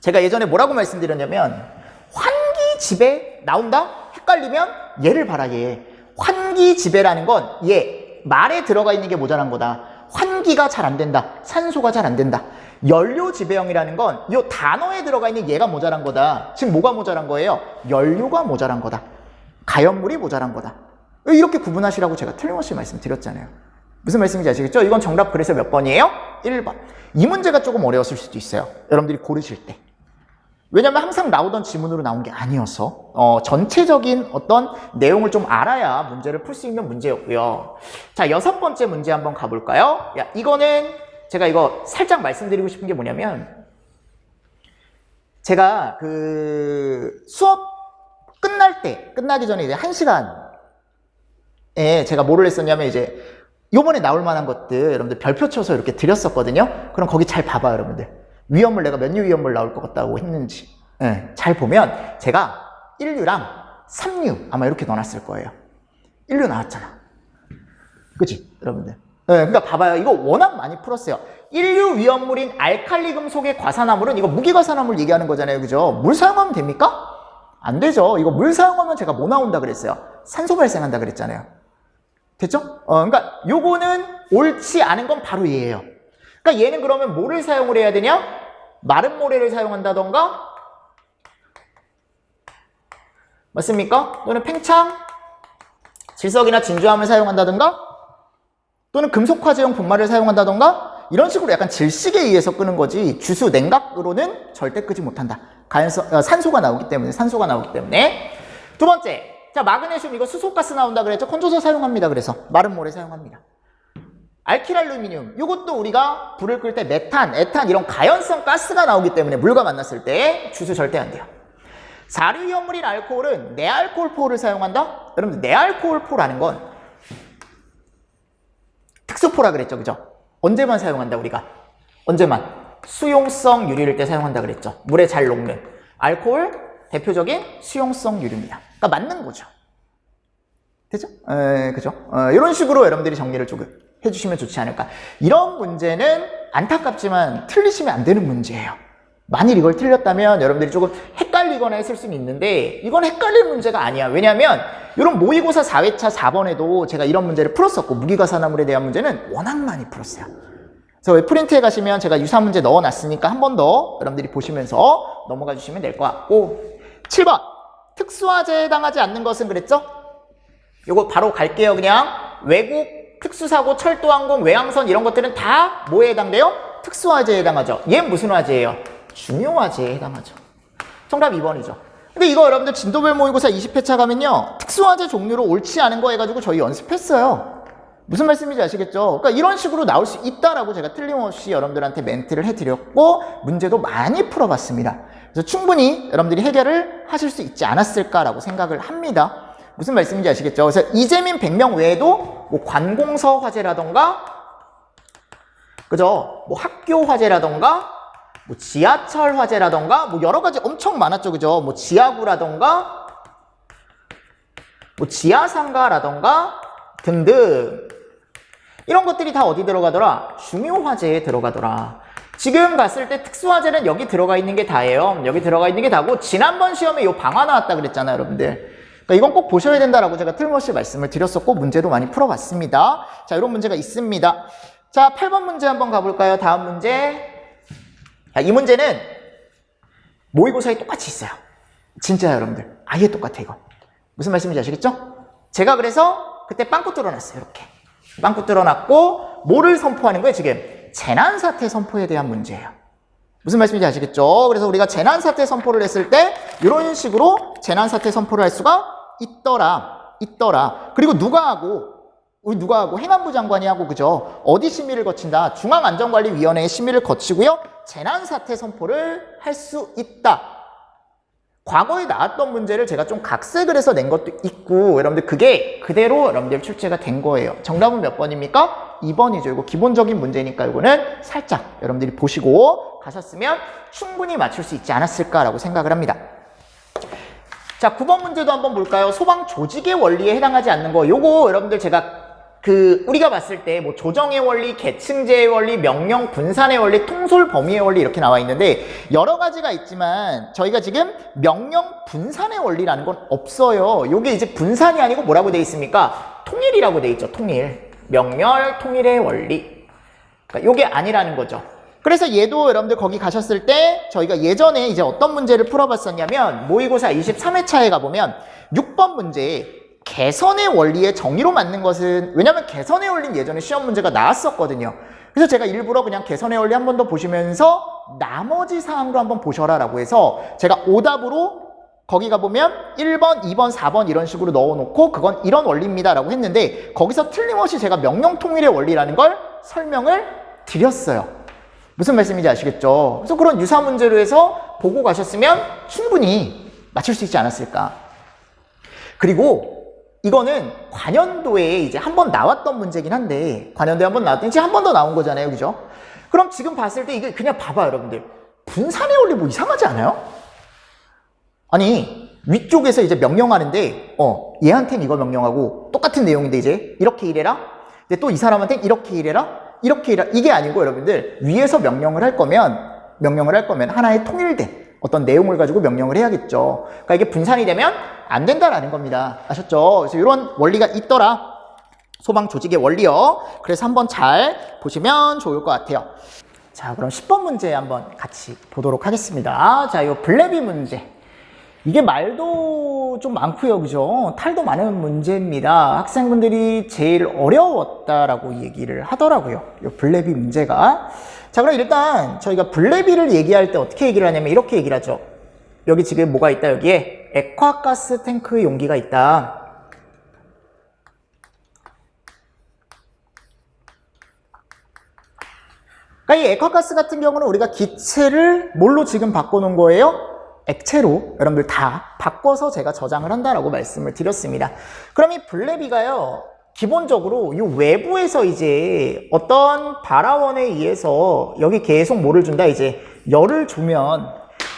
제가 예전에 뭐라고 말씀드렸냐면, 환기 지배 나온다? 헷갈리면 얘를 봐라, 얘. 환기 지배라는 건 얘 말에 들어가 있는 게 모자란 거다. 환기가 잘 안 된다. 산소가 잘 안 된다. 연료 지배형이라는 건 이 단어에 들어가 있는 얘가 모자란 거다. 지금 뭐가 모자란 거예요? 연료가 모자란 거다. 가연물이 모자란 거다. 이렇게 구분하시라고 제가 틀림없이 말씀드렸잖아요. 무슨 말씀인지 아시겠죠? 이건 정답 그래서 몇 번이에요? 1번. 이 문제가 조금 어려웠을 수도 있어요. 여러분들이 고르실 때. 왜냐면 항상 나오던 지문으로 나온 게 아니어서 전체적인 어떤 내용을 좀 알아야 문제를 풀 수 있는 문제였고요. 자, 6번째 문제 한번 가볼까요? 야, 이거는 제가 이거 살짝 말씀드리고 싶은 게 뭐냐면, 제가 그 수업 끝나기 전에 이제 1시간에 제가 뭐를 했었냐면, 이제 요번에 나올 만한 것들 여러분들 별표 쳐서 이렇게 드렸었거든요. 그럼 거기 잘 봐봐요, 여러분들. 위험물 내가 몇 류 위험물 나올 것 같다고 했는지. 네, 잘 보면 제가 1류랑 3류 아마 이렇게 넣어놨을 거예요. 1류 나왔잖아. 그치, 여러분들? 네, 그러니까 봐봐요. 이거 워낙 많이 풀었어요. 1류 위험물인 알칼리 금속의 과산화물은 이거 무기과산화물 얘기하는 거잖아요, 그죠? 물 사용하면 됩니까? 안 되죠. 이거 물 사용하면 제가 뭐 나온다 그랬어요? 산소 발생한다 그랬잖아요. 됐죠? 그러니까 요거는 옳지 않은 건 바로 얘예요. 그러니까 얘는 그러면 뭐를 사용을 해야 되냐? 마른 모래를 사용한다던가, 맞습니까? 또는 팽창, 질석이나 진주함을 사용한다던가, 또는 금속화재용 분말을 사용한다던가, 이런 식으로 약간 질식에 의해서 끄는 거지 주수 냉각으로는 절대 끄지 못한다. 산소가 나오기 때문에. 두 번째, 자, 마그네슘 이거 수소가스 나온다 그랬죠? 건조소 사용합니다. 그래서 마른 모래 사용합니다. 알키랄루미늄, 이것도 우리가 불을 끌 때 메탄, 에탄 이런 가연성 가스가 나오기 때문에 물과 만났을 때 주수 절대 안 돼요. 사류 위험물인 알코올은 내알코올포를 사용한다? 여러분들 내알코올포라는 건 특수포라 그랬죠, 그죠? 언제만 사용한다 우리가? 언제만? 수용성 유리일 때 사용한다 그랬죠. 물에 잘 녹는 알코올 대표적인 수용성 유리입니다. 그러니까 맞는 거죠. 되죠? 그죠? 이런 식으로 여러분들이 정리를 조금 해주시면 좋지 않을까. 이런 문제는 안타깝지만 틀리시면 안 되는 문제예요. 만일 이걸 틀렸다면 여러분들이 조금 헷갈리거나 했을 수는 있는데 이건 헷갈릴 문제가 아니야. 왜냐하면 이런 모의고사 4회차 4번에도 제가 이런 문제를 풀었었고 무기가사나물에 대한 문제는 워낙 많이 풀었어요. 그래서 프린트에 가시면 제가 유사 문제 넣어놨으니까 한 번 더 여러분들이 보시면서 넘어가 주시면 될 것 같고 7번 특수화재에 해당하지 않는 것은 그랬죠? 요거 바로 갈게요. 그냥 외국, 특수사고, 철도항공, 외항선 이런 것들은 다 뭐에 해당돼요? 특수화재에 해당하죠. 얘는 무슨 화재예요? 중요화재에 해당하죠. 정답 2번이죠. 근데 이거 여러분들 진도별 모의고사 20회차 가면요 특수화재 종류로 옳지 않은 거 해가지고 저희 연습했어요. 무슨 말씀인지 아시겠죠? 그러니까 이런 식으로 나올 수 있다라고 제가 틀림없이 여러분들한테 멘트를 해드렸고 문제도 많이 풀어봤습니다. 그래서 충분히 여러분들이 해결을 하실 수 있지 않았을까라고 생각을 합니다. 무슨 말씀인지 아시겠죠? 그래서 이재민 100명 외에도 뭐 관공서 화재라던가 그죠? 뭐 학교 화재라던가 뭐 지하철 화재라던가 뭐 여러 가지 엄청 많았죠. 그죠? 뭐 지하구라던가 뭐 지하상가라던가 등등 이런 것들이 다 어디 들어가더라? 중요화재에 들어가더라. 지금 봤을 때 특수화재는 여기 들어가 있는 게 다예요. 여기 들어가 있는 게 다고 지난번 시험에 이 방화 나왔다 그랬잖아요. 여러분들. 그러니까 이건 꼭 보셔야 된다라고 제가 틀림없이 말씀을 드렸었고 문제도 많이 풀어봤습니다. 자, 이런 문제가 있습니다. 자, 8번 문제 한번 가볼까요? 다음 문제. 자, 이 문제는 모의고사에 똑같이 있어요. 진짜 여러분들 아예 똑같아 이거. 무슨 말씀인지 아시겠죠? 제가 그래서 그때 빵꾸 뚫어놨어요. 이렇게 빵꾸 뚫어놨고 뭐를 선포하는 거예요? 지금 재난사태 선포에 대한 문제예요. 무슨 말씀인지 아시겠죠? 그래서 우리가 재난사태 선포를 했을 때 이런 식으로 재난사태 선포를 할 수가 있더라. 그리고 누가 하고 행안부 장관이 하고 그죠? 어디 심의를 거친다? 중앙안전관리위원회의 심의를 거치고요. 재난사태 선포를 할 수 있다. 과거에 나왔던 문제를 제가 좀 각색을 해서 낸 것도 있고 여러분들 그게 그대로 여러분들 출제가 된 거예요. 정답은 몇 번입니까? 2번이죠. 이거 기본적인 문제니까 이거는 살짝 여러분들이 보시고 가셨으면 충분히 맞출 수 있지 않았을까라고 생각을 합니다. 자, 9번 문제도 한번 볼까요? 소방 조직의 원리에 해당하지 않는 거. 요거 여러분들 제가 우리가 봤을 때 뭐 조정의 원리, 계층제의 원리, 명령 분산의 원리, 통솔 범위의 원리 이렇게 나와 있는데 여러 가지가 있지만 저희가 지금 명령 분산의 원리라는 건 없어요. 요게 이제 분산이 아니고 뭐라고 돼 있습니까? 통일이라고 돼 있죠. 통일. 명령 통일의 원리. 그러니까 요게 아니라는 거죠. 그래서 얘도 여러분들 거기 가셨을 때 저희가 예전에 이제 어떤 문제를 풀어봤었냐면 모의고사 23회차에 가보면 6번 문제에 개선의 원리의 정의로 맞는 것은 왜냐면 개선의 원리는 예전에 시험 문제가 나왔었거든요. 그래서 제가 일부러 그냥 개선의 원리 한 번 더 보시면서 나머지 사항도 한번 보셔라 라고 해서 제가 오답으로 거기 가보면 1번, 2번, 4번 이런 식으로 넣어놓고 그건 이런 원리입니다 라고 했는데 거기서 틀림없이 제가 명령통일의 원리라는 걸 설명을 드렸어요. 무슨 말씀인지 아시겠죠? 그래서 그런 유사 문제로 해서 보고 가셨으면 충분히 맞출 수 있지 않았을까. 그리고 이거는 관연도에 이제 한 번 나왔던 문제긴 한데 관연도에 한 번 나왔더니 이제 한 번 더 나온 거잖아요. 그죠? 그럼 지금 봤을 때 이게 그냥 봐봐요. 여러분들. 분산의 원리 뭐 이상하지 않아요? 아니 위쪽에서 이제 명령하는데 얘한테는 이걸 명령하고 똑같은 내용인데 이제 이렇게 일해라. 근데 또 이 사람한테는 이렇게 일해라. 이게 아니고 여러분들 위에서 명령을 할 거면 하나의 통일된 어떤 내용을 가지고 명령을 해야겠죠. 그러니까 이게 분산이 되면 안 된다라는 겁니다. 아셨죠? 그래서 이런 원리가 있더라. 소방 조직의 원리요. 그래서 한번 잘 보시면 좋을 것 같아요. 자, 그럼 10번 문제 한번 같이 보도록 하겠습니다. 자, 이 블레비 문제. 이게 말도 좀 많고요. 그죠? 탈도 많은 문제입니다. 학생분들이 제일 어려웠다라고 얘기를 하더라고요. 이 블레비 문제가. 자, 그럼 일단 저희가 블레비를 얘기할 때 어떻게 얘기를 하냐면 이렇게 얘기를 하죠. 여기 지금 뭐가 있다? 여기에 액화가스 탱크 용기가 있다. 그러니까 이 액화가스 같은 경우는 우리가 기체를 뭘로 지금 바꿔놓은 거예요? 액체로 여러분들 다 바꿔서 제가 저장을 한다라고 말씀을 드렸습니다. 그럼 이 블레비가요. 기본적으로 이 외부에서 이제 어떤 발화원에 의해서 여기 계속 뭐를 준다? 이제 열을 주면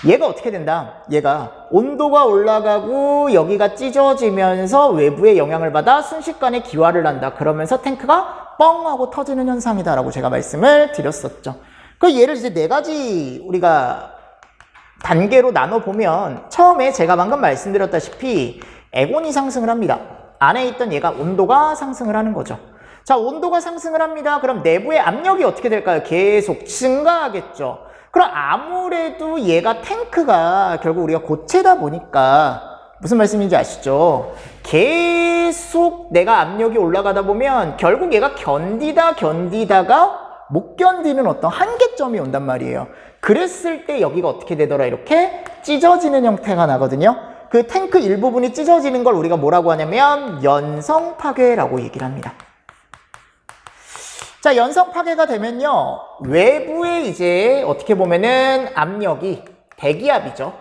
얘가 어떻게 된다? 얘가 온도가 올라가고 여기가 찢어지면서 외부의 영향을 받아 순식간에 기화를 한다. 그러면서 탱크가 뻥 하고 터지는 현상이다라고 제가 말씀을 드렸었죠. 그 예를 이제 4가지 우리가 단계로 나눠보면 처음에 제가 방금 말씀드렸다시피 에곤이 상승을 합니다. 안에 있던 얘가 온도가 상승을 하는 거죠. 자, 온도가 상승을 합니다. 그럼 내부의 압력이 어떻게 될까요? 계속 증가하겠죠. 그럼 아무래도 얘가 탱크가 결국 우리가 고체다 보니까 무슨 말씀인지 아시죠? 계속 내가 압력이 올라가다 보면 결국 얘가 견디다가 못 견디는 어떤 한계점이 온단 말이에요. 그랬을 때 여기가 어떻게 되더라? 이렇게 찢어지는 형태가 나거든요. 그 탱크 일부분이 찢어지는 걸 우리가 뭐라고 하냐면 연성 파괴라고 얘기를 합니다. 자, 연성 파괴가 되면요, 외부에 이제 어떻게 보면은 압력이 대기압이죠.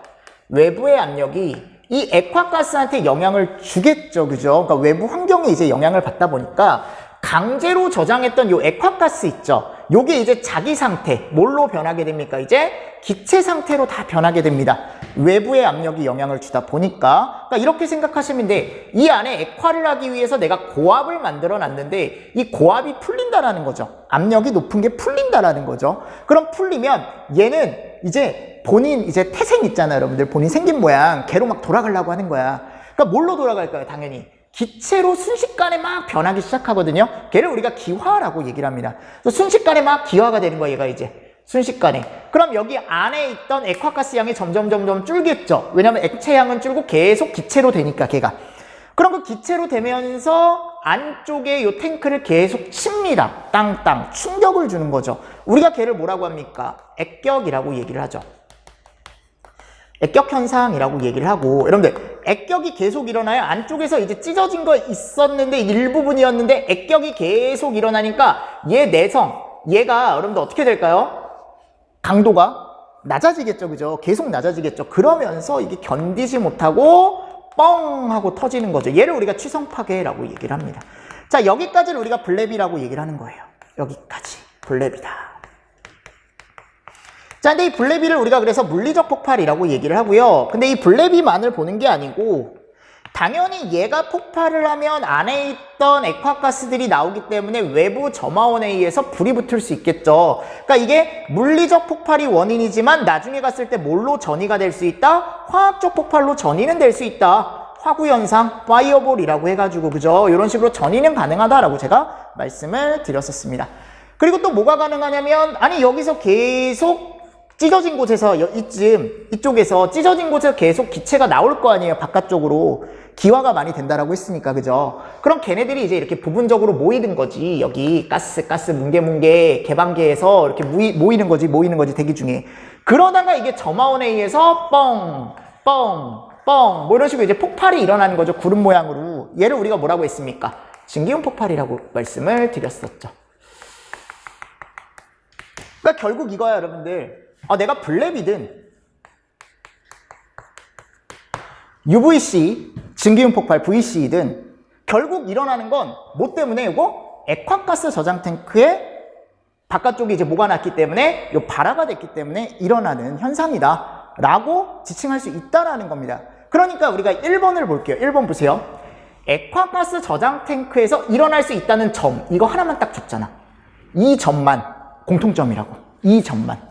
외부의 압력이 이 액화가스한테 영향을 주겠죠, 그죠? 그러니까 외부 환경에 이제 영향을 받다 보니까 강제로 저장했던 요 액화가스 있죠. 요게 이제 자기 상태, 뭘로 변하게 됩니까? 이제 기체 상태로 다 변하게 됩니다. 외부의 압력이 영향을 주다 보니까. 그러니까 이렇게 생각하시면 돼. 이 안에 액화를 하기 위해서 내가 고압을 만들어 놨는데 이 고압이 풀린다라는 거죠. 압력이 높은 게 풀린다라는 거죠. 그럼 풀리면 얘는 이제 본인 이제 태생 있잖아요, 여러분들. 본인 생긴 모양 걔로 막 돌아가려고 하는 거야. 그러니까 뭘로 돌아갈까요? 당연히 기체로 순식간에 막 변하기 시작하거든요. 걔를 우리가 기화라고 얘기를 합니다. 그래서 순식간에 막 기화가 되는 거야, 얘가 이제. 순식간에. 그럼 여기 안에 있던 액화가스 양이 점점 줄겠죠. 왜냐면 액체 양은 줄고 계속 기체로 되니까, 걔가. 그럼 그 기체로 되면서 안쪽에 요 탱크를 계속 칩니다. 땅땅. 충격을 주는 거죠. 우리가 걔를 뭐라고 합니까? 액격이라고 얘기를 하죠. 액격 현상이라고 얘기를 하고, 여러분들 액격이 계속 일어나요. 안쪽에서 이제 찢어진 거 있었는데 일부분이었는데 액격이 계속 일어나니까 얘 내성, 얘가 여러분들 어떻게 될까요? 강도가 낮아지겠죠, 그죠? 계속 낮아지겠죠. 그러면서 이게 견디지 못하고 뻥 하고 터지는 거죠. 얘를 우리가 취성 파괴라고 얘기를 합니다. 자, 여기까지를 우리가 블랩이라고 얘기를 하는 거예요. 여기까지 블랩이다. 자, 근데 이 블레비를 우리가 그래서 물리적 폭발이라고 얘기를 하고요. 근데 이 블레비만을 보는 게 아니고 당연히 얘가 폭발을 하면 안에 있던 액화가스들이 나오기 때문에 외부 점화원에 의해서 불이 붙을 수 있겠죠. 그러니까 이게 물리적 폭발이 원인이지만 나중에 갔을 때 뭘로 전이가 될 수 있다? 화학적 폭발로 전이는 될 수 있다. 화구현상, 파이어볼이라고 해가지고, 그죠? 이런 식으로 전이는 가능하다라고 제가 말씀을 드렸었습니다. 그리고 또 뭐가 가능하냐면, 아니 여기서 계속 찢어진 곳에서 이쪽에서 찢어진 곳에서 계속 기체가 나올 거 아니에요. 바깥쪽으로 기화가 많이 된다라고 했으니까, 그죠? 그럼 걔네들이 이제 이렇게 부분적으로 모이는 거지. 여기 가스 뭉게뭉게 개방계에서 이렇게 모이는 거지 대기 중에. 그러다가 이게 점화원에 의해서 뻥 뭐 이런 식으로 이제 폭발이 일어나는 거죠. 구름 모양으로. 얘를 우리가 뭐라고 했습니까? 증기온 폭발이라고 말씀을 드렸었죠. 그러니까 결국 이거야, 여러분들. 내가 블랩이든 UVC, 증기온 폭발 VC이든 결국 일어나는 건 뭐 때문에 이거? 액화가스 저장 탱크의 바깥쪽에 이제 뭐가 났기 때문에 요 발화가 됐기 때문에 일어나는 현상이다 라고 지칭할 수 있다라는 겁니다. 그러니까 우리가 1번을 볼게요. 1번 보세요. 액화가스 저장 탱크에서 일어날 수 있다는 점, 이거 하나만 딱 줬잖아. 이 점만 공통점이라고. 이 점만.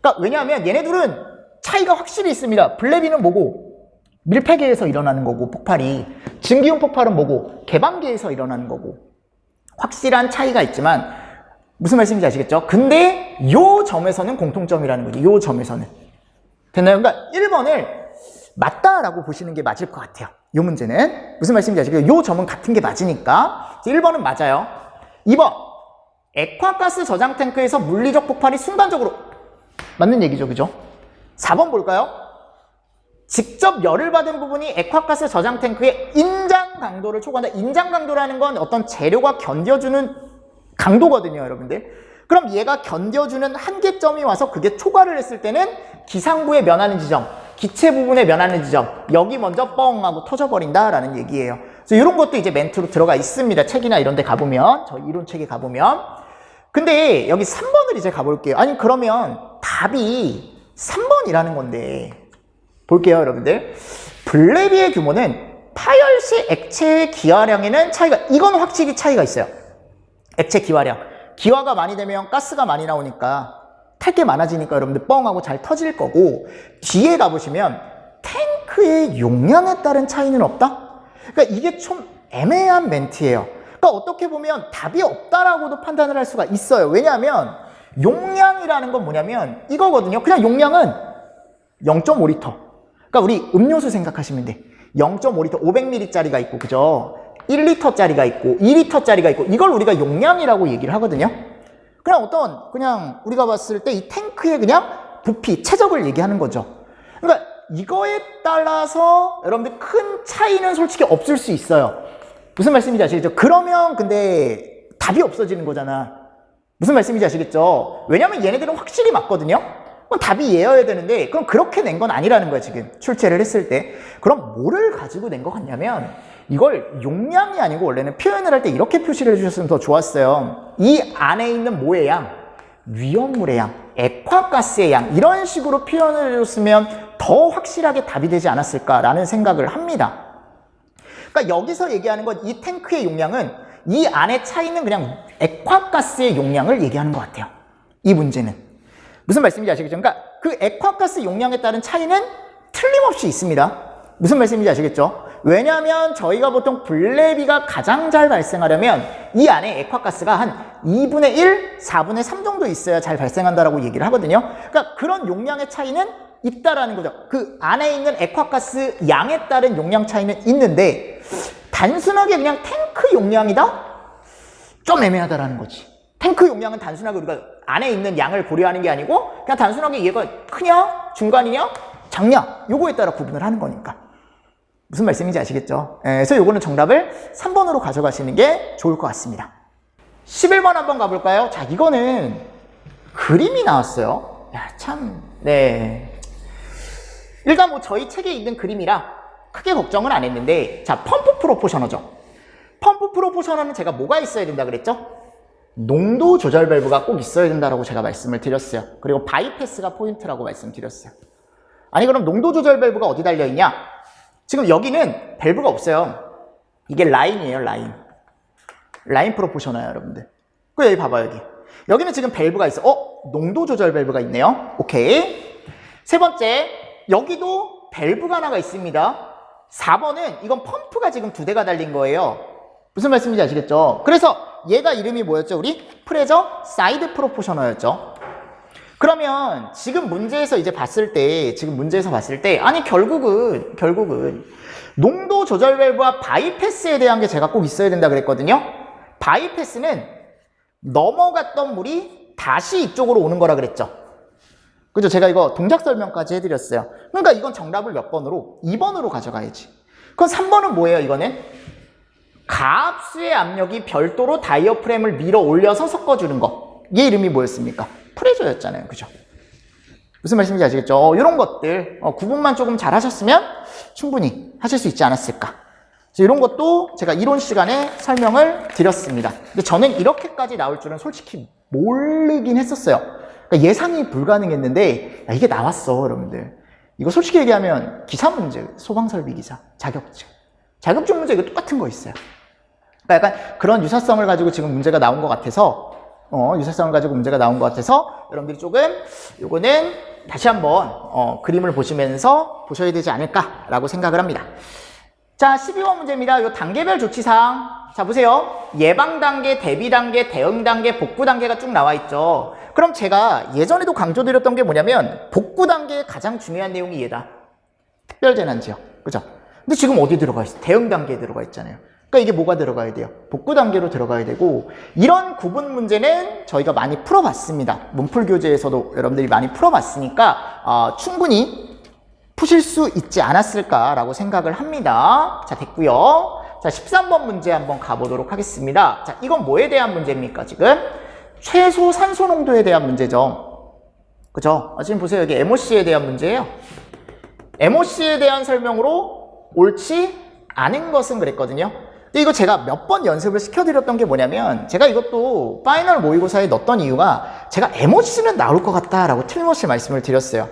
그러니까 왜냐하면 얘네들은 차이가 확실히 있습니다. 블레비는 뭐고? 밀폐계에서 일어나는 거고, 폭발이. 증기온 폭발은 뭐고? 개방계에서 일어나는 거고. 확실한 차이가 있지만 무슨 말씀인지 아시겠죠? 근데 요 점에서는 공통점이라는 거죠. 요 점에서는. 됐나요? 그러니까 1번을 맞다라고 보시는 게 맞을 것 같아요. 요 문제는. 무슨 말씀인지 아시겠죠? 요 점은 같은 게 맞으니까 1번은 맞아요. 2번. 액화가스 저장 탱크에서 물리적 폭발이 순간적으로 맞는 얘기죠, 그죠? 4번 볼까요? 직접 열을 받은 부분이 액화가스 저장 탱크의 인장 강도를 초과한다. 인장 강도라는 건 어떤 재료가 견뎌주는 강도거든요, 여러분들. 그럼 얘가 견뎌주는 한계점이 와서 그게 초과를 했을 때는 기상부에 면하는 지점, 기체 부분에 면하는 지점, 여기 먼저 뻥 하고 터져버린다라는 얘기예요. 그래서 이런 것도 이제 멘트로 들어가 있습니다. 책이나 이런 데 가보면, 저 이론책에 가보면. 근데 여기 3번을 이제 가볼게요. 아니 그러면 답이 3번이라는 건데 볼게요, 여러분들. 블레비의 규모는 파열시 액체의 기화량에는 차이가, 이건 확실히 차이가 있어요. 액체 기화량. 기화가 많이 되면 가스가 많이 나오니까 탈 게 많아지니까 여러분들 뻥하고 잘 터질 거고, 뒤에 가보시면 탱크의 용량에 따른 차이는 없다? 그러니까 이게 좀 애매한 멘트예요. 그러니까 어떻게 보면 답이 없다라고도 판단을 할 수가 있어요. 왜냐하면 용량이라는 건 뭐냐면 이거거든요. 그냥 용량은 0.5리터. 그러니까 우리 음료수 생각하시면 돼. 0.5리터, 500ml짜리가 있고, 그죠? 1리터짜리가 있고, 2리터짜리가 있고, 이걸 우리가 용량이라고 얘기를 하거든요. 그냥 우리가 봤을 때 이 탱크의 그냥 부피, 최적을 얘기하는 거죠. 그러니까 이거에 따라서 여러분들 큰 차이는 솔직히 없을 수 있어요. 무슨 말씀인지 아시겠죠? 그러면 근데 답이 없어지는 거잖아. 무슨 말씀인지 아시겠죠? 왜냐면 얘네들은 확실히 맞거든요? 그럼 답이 얘여야 되는데, 그럼 그렇게 낸 건 아니라는 거야, 지금. 출제를 했을 때. 그럼 뭐를 가지고 낸 것 같냐면, 이걸 용량이 아니고 원래는 표현을 할 때 이렇게 표시를 해주셨으면 더 좋았어요. 이 안에 있는 뭐의 양? 위험물의 양, 액화가스의 양, 이런 식으로 표현을 해줬으면 더 확실하게 답이 되지 않았을까라는 생각을 합니다. 그러니까 여기서 얘기하는 건 이 탱크의 용량은 이 안에 차 있는 그냥 액화가스의 용량을 얘기하는 것 같아요. 이 문제는. 무슨 말씀인지 아시겠죠? 그러니까 그 액화가스 용량에 따른 차이는 틀림없이 있습니다. 무슨 말씀인지 아시겠죠? 왜냐하면 저희가 보통 블레비가 가장 잘 발생하려면 이 안에 액화가스가 한 2분의 1, 4분의 3 정도 있어야 잘 발생한다라고 얘기를 하거든요. 그러니까 그런 용량의 차이는 있다라는 거죠. 그 안에 있는 액화가스 양에 따른 용량 차이는 있는데, 단순하게 그냥 탱크 용량이다? 좀 애매하다라는 거지. 탱크 용량은 단순하게 우리가 안에 있는 양을 고려하는 게 아니고 그냥 단순하게 얘가 크냐, 중간이냐, 작냐, 요거에 따라 구분을 하는 거니까. 무슨 말씀인지 아시겠죠? 그래서 요거는 정답을 3번으로 가져가시는 게 좋을 것 같습니다. 11번 한번 가볼까요? 자, 이거는 그림이 나왔어요. 야, 참, 네. 일단 뭐 저희 책에 있는 그림이라 크게 걱정은 안 했는데, 자, 펌프 프로포셔너죠. 펌프 프로포셔너는 제가 뭐가 있어야 된다 그랬죠? 농도 조절 밸브가 꼭 있어야 된다라고 제가 말씀을 드렸어요. 그리고 바이패스가 포인트라고 말씀드렸어요. 아니, 그럼 농도 조절 밸브가 어디 달려있냐? 지금 여기는 밸브가 없어요. 이게 라인이에요, 라인. 라인 프로포셔너예요, 여러분들. 그 여기 봐봐요, 여기. 여기는 지금 밸브가 있어. 농도 조절 밸브가 있네요. 오케이. 세 번째, 여기도 밸브가 하나가 있습니다. 4번은 이건 펌프가 지금 2대가 달린 거예요. 무슨 말씀인지 아시겠죠? 그래서 얘가 이름이 뭐였죠, 우리? 프레저 사이드 프로포셔너였죠. 그러면 지금 문제에서 이제 봤을 때, 아니 결국은 농도 조절 밸브와 바이패스에 대한 게 제가 꼭 있어야 된다 그랬거든요. 바이패스는 넘어갔던 물이 다시 이쪽으로 오는 거라 그랬죠. 그죠? 제가 이거 동작 설명까지 해드렸어요. 그러니까 이건 정답을 몇 번으로? 2번으로 가져가야지. 그럼 3번은 뭐예요, 이거는? 가압수의 압력이 별도로 다이어프램을 밀어 올려서 섞어주는 거. 얘 이름이 뭐였습니까? 프레저였잖아요. 그죠? 무슨 말씀인지 아시겠죠? 이런 것들 구분만 조금 잘 하셨으면 충분히 하실 수 있지 않았을까. 이런 것도 제가 이론 시간에 설명을 드렸습니다. 근데 저는 이렇게까지 나올 줄은 솔직히 모르긴 했었어요. 그러니까 예상이 불가능했는데 이게 나왔어, 여러분들. 이거 솔직히 얘기하면 기사 문제, 소방설비 기사, 자격증 문제 이거 똑같은 거 있어요. 그러니까 약간 그런 유사성을 가지고 지금 문제가 나온 것 같아서 여러분들이 조금 요거는 다시 한번 그림을 보시면서 보셔야 되지 않을까라고 생각을 합니다. 자, 12번 문제입니다. 요 단계별 조치사항. 자, 보세요. 예방 단계, 대비 단계, 대응 단계, 복구 단계가 쭉 나와 있죠. 그럼 제가 예전에도 강조드렸던 게 뭐냐면 복구 단계의 가장 중요한 내용이 얘다. 특별재난지역. 그죠? 근데 지금 어디 들어가 있어? 대응 단계에 들어가 있잖아요. 그러니까 이게 뭐가 들어가야 돼요? 복구 단계로 들어가야 되고, 이런 구분 문제는 저희가 많이 풀어봤습니다. 문풀 교재에서도 여러분들이 많이 풀어봤으니까 충분히 푸실 수 있지 않았을까라고 생각을 합니다. 자, 됐고요. 자, 13번 문제 한번 가보도록 하겠습니다. 자, 이건 뭐에 대한 문제입니까, 지금? 최소 산소 농도에 대한 문제죠. 그죠? 지금 보세요. 여기 MOC에 대한 문제예요. MOC에 대한 설명으로 옳지 않은 것은 그랬거든요. 근데 이거 제가 몇 번 연습을 시켜드렸던 게 뭐냐면 제가 이것도 파이널 모의고사에 넣었던 이유가 제가 MOC는 나올 것 같다라고 틀림없이 말씀을 드렸어요.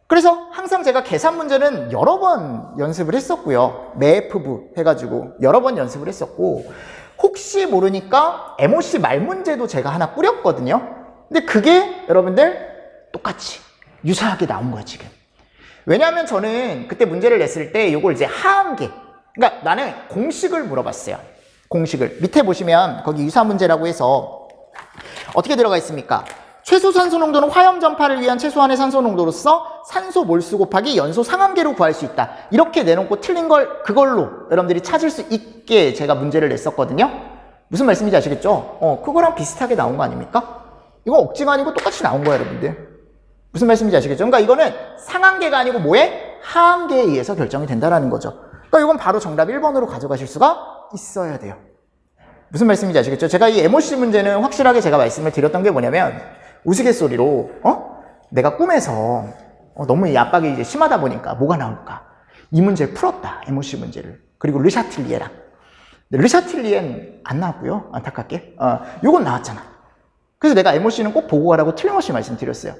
그래서 항상 제가 계산 문제는 여러 번 연습을 했었고요. 매프부 해가지고 여러 번 연습을 했었고 혹시 모르니까 MOC 말 문제도 제가 하나 꾸렸거든요. 근데 그게 여러분들 똑같이 유사하게 나온 거야 지금. 왜냐하면 저는 그때 문제를 냈을 때 이걸 이제 하함계, 그러니까 나는 공식을 물어봤어요. 공식을 밑에 보시면 거기 유사 문제라고 해서 어떻게 들어가 있습니까? 최소 산소 농도는 화염 전파를 위한 최소한의 산소 농도로서 산소 몰수 곱하기 연소 상함계로 구할 수 있다. 이렇게 내놓고 틀린 걸 그걸로 여러분들이 찾을 수 있게 제가 문제를 냈었거든요. 무슨 말씀인지 아시겠죠? 그거랑 비슷하게 나온 거 아닙니까? 이거 억지가 아니고 똑같이 나온 거예요, 여러분들. 무슨 말씀인지 아시겠죠? 그러니까 이거는 상함계가 아니고 뭐에? 하함계에 의해서 결정이 된다라는 거죠. 그러니까 이건 바로 정답 1번으로 가져가실 수가 있어야 돼요. 무슨 말씀인지 아시겠죠? 제가 이 MOC 문제는 확실하게 제가 말씀을 드렸던 게 뭐냐면 우스갯소리로 내가 꿈에서 너무 이 압박이 이제 심하다 보니까 뭐가 나올까? 이 문제를 풀었다. MOC 문제를. 그리고 르샤틀리에랑. 르샤틀리에는 안 나왔고요. 안타깝게. 요건 나왔잖아. 그래서 내가 MOC는 꼭 보고 가라고 틀림없이 말씀드렸어요.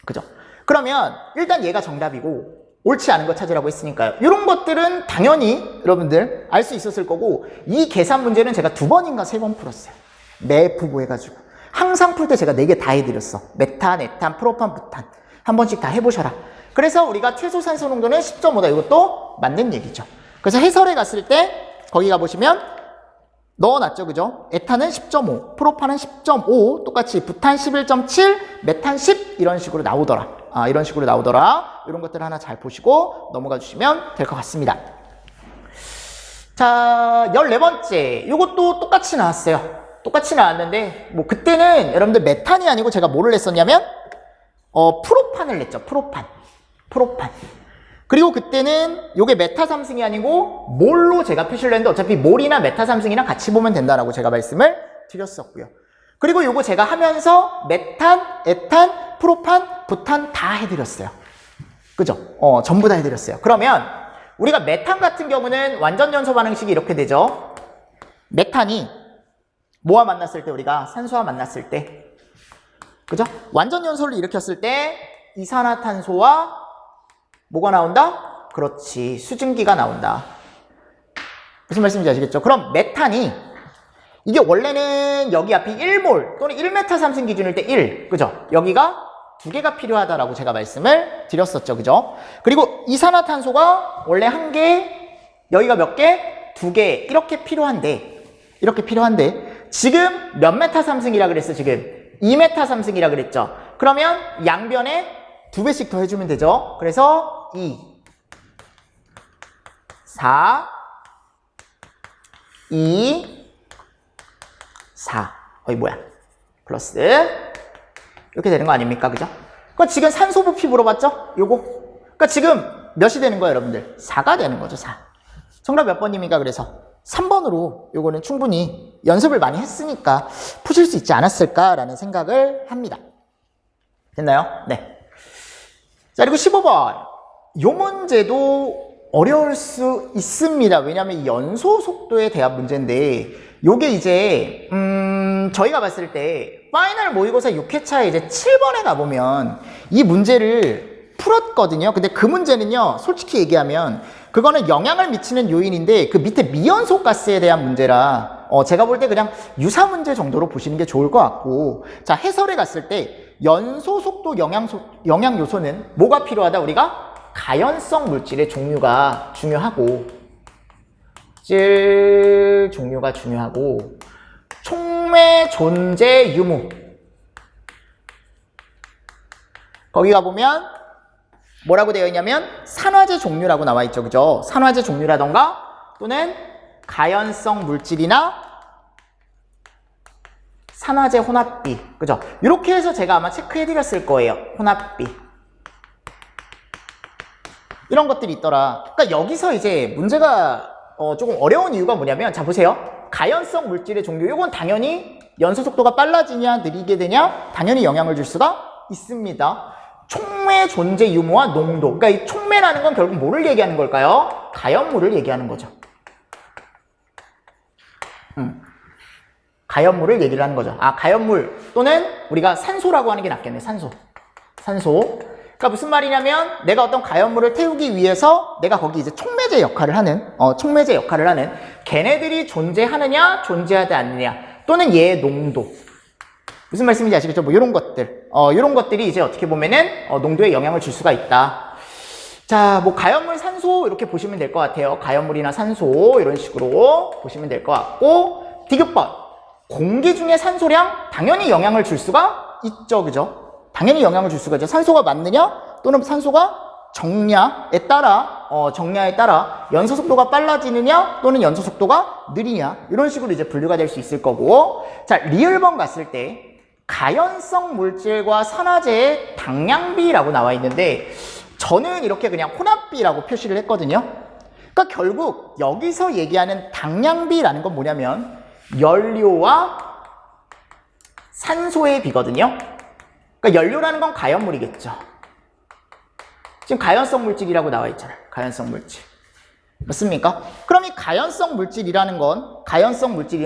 그죠? 그러면 일단 얘가 정답이고 옳지 않은 거 찾으라고 했으니까요. 이런 것들은 당연히 여러분들 알 수 있었을 거고 이 계산 문제는 제가 2번인가 3번 풀었어요. 매프부 해가지고. 항상 풀 때 제가 4개 다 해드렸어. 메탄, 에탄, 프로판, 부탄. 한 번씩 다 해보셔라. 그래서 우리가 최소 산소 농도는 10.5다. 이것도 맞는 얘기죠. 그래서 해설에 갔을 때 거기 가보시면 넣어놨죠. 그죠? 에탄은 10.5, 프로판은 10.5, 똑같이 부탄 11.7, 메탄 10 이런 식으로 나오더라. 이런 식으로 나오더라. 이런 것들 하나 잘 보시고 넘어가 주시면 될 것 같습니다. 자, 14번째. 이것도 똑같이 나왔어요. 똑같이 나왔는데 뭐 그때는 여러분들 메탄이 아니고 제가 뭐를 냈었냐면 프로판을 냈죠. 프로판. 그리고 그때는 요게 메타 3승이 아니고 몰로 제가 표시를 했는데 어차피 몰이나 메타 3승이랑 같이 보면 된다라고 제가 말씀을 드렸었고요. 그리고 요거 제가 하면서 메탄, 에탄, 프로판, 부탄 다 해드렸어요. 그죠? 전부 다 해드렸어요. 그러면 우리가 메탄 같은 경우는 완전 연소 반응식이 이렇게 되죠. 메탄이 뭐와 만났을 때 우리가 산소와 만났을 때 그죠? 완전 연소를 일으켰을 때 이산화탄소와 뭐가 나온다? 그렇지. 수증기가 나온다. 무슨 말씀인지 아시겠죠? 그럼 메탄이 이게 원래는 여기 앞이 1몰 또는 1메타3승 기준일 때 1. 그죠? 여기가 2개가 필요하다라고 제가 말씀을 드렸었죠. 그죠? 그리고 이산화탄소가 원래 1개, 여기가 몇 개? 2개. 이렇게 필요한데 지금 몇 메타3승이라 그랬어? 지금 2메타3승이라 그랬죠? 그러면 양변에 2배씩 더 해주면 되죠? 그래서 2, 4, 2, 4. 뭐야? 플러스. 이렇게 되는 거 아닙니까? 그죠? 그러니까 지금 산소 부피 물어봤죠? 요거. 그러니까 지금 몇이 되는 거예요, 여러분들? 4가 되는 거죠, 4. 정답 몇 번입니까? 그래서 3번으로 요거는 충분히 연습을 많이 했으니까 푸실 수 있지 않았을까라는 생각을 합니다. 됐나요? 네. 자, 그리고 15번. 요 문제도 어려울 수 있습니다. 왜냐하면 이 연소 속도에 대한 문제인데 요게 이제 저희가 봤을 때 파이널 모의고사 6회차에 이제 7번에 가보면 이 문제를 풀었거든요. 근데 그 문제는요, 솔직히 얘기하면 그거는 영향을 미치는 요인인데 그 밑에 미연소 가스에 대한 문제라 제가 볼 때 그냥 유사 문제 정도로 보시는 게 좋을 것 같고, 자, 해설에 갔을 때 연소 속도 영향 요소는 뭐가 필요하다? 우리가 가연성 물질의 종류가 중요하고 촉매 존재 유무, 거기 가보면 뭐라고 되어 있냐면 산화제 종류라고 나와 있죠. 그죠? 산화제 종류라던가 또는 가연성 물질이나 산화제 혼합비. 그죠? 이렇게 해서 제가 아마 체크해 드렸을 거예요. 혼합비. 이런 것들이 있더라. 그러니까 여기서 이제 문제가 조금 어려운 이유가 뭐냐면, 자, 보세요. 가연성 물질의 종류. 이건 당연히 연소 속도가 빨라지냐 느리게 되냐 당연히 영향을 줄 수가 있습니다. 촉매 존재 유무와 농도. 그러니까 이 촉매라는 건 결국 뭐를 얘기하는 걸까요? 가연물을 얘기하는 거죠. 가연물을 얘기를 하는 거죠. 가연물 또는 우리가 산소라고 하는 게 낫겠네. 산소. 그러니까 무슨 말이냐면 내가 어떤 가연물을 태우기 위해서 내가 거기 이제 촉매제 역할을 하는 걔네들이 존재하느냐 존재하지 않느냐 또는 얘의 농도. 무슨 말씀인지 아시겠죠? 뭐 이런 것들. 이런 것들이 이제 어떻게 보면은 농도에 영향을 줄 수가 있다. 자, 뭐 가연물 산소 이렇게 보시면 될 것 같아요. 가연물이나 산소 이런 식으로 보시면 될 것 같고 디귿번. 공기 중에 산소량 당연히 영향을 줄 수가 있죠. 그죠? 당연히 영향을 줄 수가 있죠. 산소가 많느냐 또는 산소가 적냐에 따라 연소 속도가 빨라지느냐 또는 연소 속도가 느리냐 이런 식으로 이제 분류가 될 수 있을 거고. 자, 리을번 갔을 때 가연성 물질과 산화제의 당량비라고 나와 있는데 저는 이렇게 그냥 혼합비라고 표시를 했거든요. 그러니까 결국 여기서 얘기하는 당량비라는 건 뭐냐면 연료와 산소의 비거든요. 그러니까 연료라는 건 가연물이겠죠. 지금 가연성 물질이라고 나와 있잖아요. 가연성 물질. 맞습니까? 그럼 이 가연성 물질이라는 건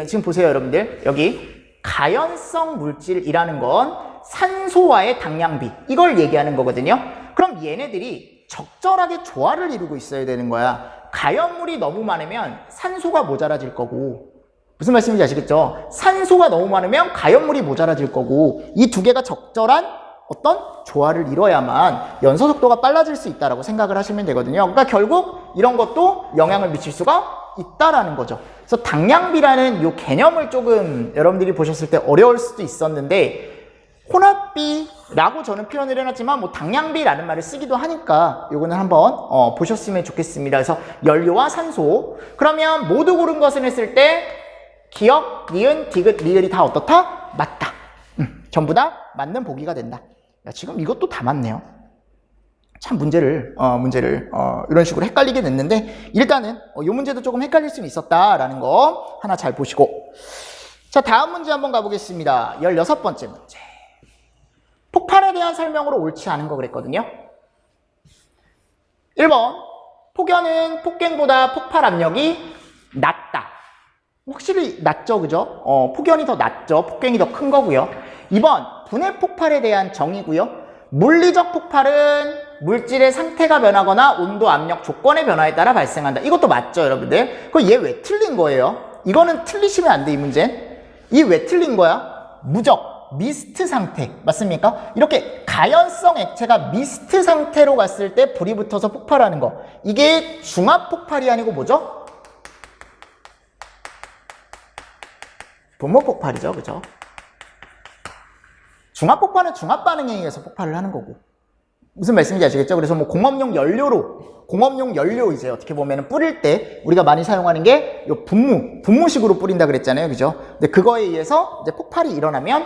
지금 보세요, 여러분들. 여기 가연성 물질이라는 건 산소와의 당량비 이걸 얘기하는 거거든요. 그럼 얘네들이 적절하게 조화를 이루고 있어야 되는 거야. 가연물이 너무 많으면 산소가 모자라질 거고 무슨 말씀인지 아시겠죠? 산소가 너무 많으면 가연물이 모자라질 거고 이 두 개가 적절한 어떤 조화를 이뤄야만 연소 속도가 빨라질 수 있다라고 생각을 하시면 되거든요. 그러니까 결국 이런 것도 영향을 미칠 수가 있다라는 거죠. 그래서 당량비라는 이 개념을 조금 여러분들이 보셨을 때 어려울 수도 있었는데 혼합비라고 저는 표현을 해놨지만 뭐 당량비라는 말을 쓰기도 하니까 이거는 한번 보셨으면 좋겠습니다. 그래서 연료와 산소. 그러면 모두 고른 것을 했을 때 기역, 니은, 디귿, 리을이 다 어떻다? 맞다. 전부 다 맞는 보기가 된다. 야, 지금 이것도 다 맞네요. 참 문제를 이런 식으로 헷갈리게 됐는데 일단은 이 문제도 조금 헷갈릴 수 있었다라는 거 하나 잘 보시고. 자, 다음 문제 한번 가보겠습니다. 16번째 문제. 폭발에 대한 설명으로 옳지 않은 거 그랬거든요. 1번, 폭연은 폭갱보다 폭발 압력이 낮다. 확실히 낮죠, 그죠? 폭연이 더 낮죠. 폭갱이 더 큰 거고요. 2번, 분해 폭발에 대한 정의고요. 물리적 폭발은 물질의 상태가 변하거나 온도, 압력, 조건의 변화에 따라 발생한다. 이것도 맞죠, 여러분들? 그럼 얘 왜 틀린 거예요? 이거는 틀리시면 안 돼, 이 문제. 이 왜 틀린 거야? 무적, 미스트 상태. 맞습니까? 이렇게 가연성 액체가 미스트 상태로 갔을 때 불이 붙어서 폭발하는 거. 이게 중합 폭발이 아니고 뭐죠? 분모 폭발이죠, 그죠? 중합 폭발은 중합 반응에 의해서 폭발을 하는 거고. 무슨 말씀인지 아시겠죠? 그래서 뭐 공업용 연료 이제 어떻게 보면은 뿌릴 때 우리가 많이 사용하는 게 요 분무식으로 뿌린다 그랬잖아요, 그죠? 근데 그거에 의해서 이제 폭발이 일어나면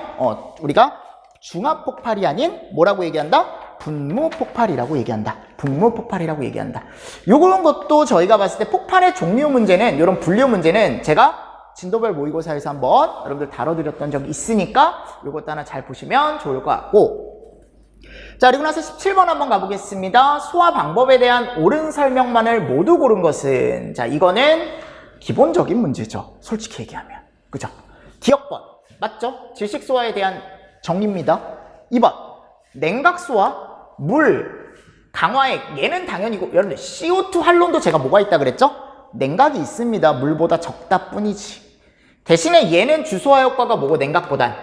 우리가 중합 폭발이 아닌 뭐라고 얘기한다? 분무 폭발이라고 얘기한다. 분무 폭발이라고 얘기한다. 요런 것도 저희가 봤을 때 폭발의 종류 문제는 이런 분류 문제는 제가 진도별 모의고사에서 한번 여러분들 다뤄드렸던 적이 있으니까 이것도 하나 잘 보시면 좋을 것 같고. 자, 그리고 나서 17번 한번 가보겠습니다. 소화 방법에 대한 옳은 설명만을 모두 고른 것은, 자, 이거는 기본적인 문제죠. 솔직히 얘기하면. 그죠? 기억번. 맞죠? 질식소화에 대한 정의입니다. 2번. 냉각소화, 물, 강화액. 얘는 당연히고, 여러분들 CO2 활론도 제가 뭐가 있다 그랬죠? 냉각이 있습니다. 물보다 적다 뿐이지. 대신에 얘는 주소화 효과가 뭐고 냉각보단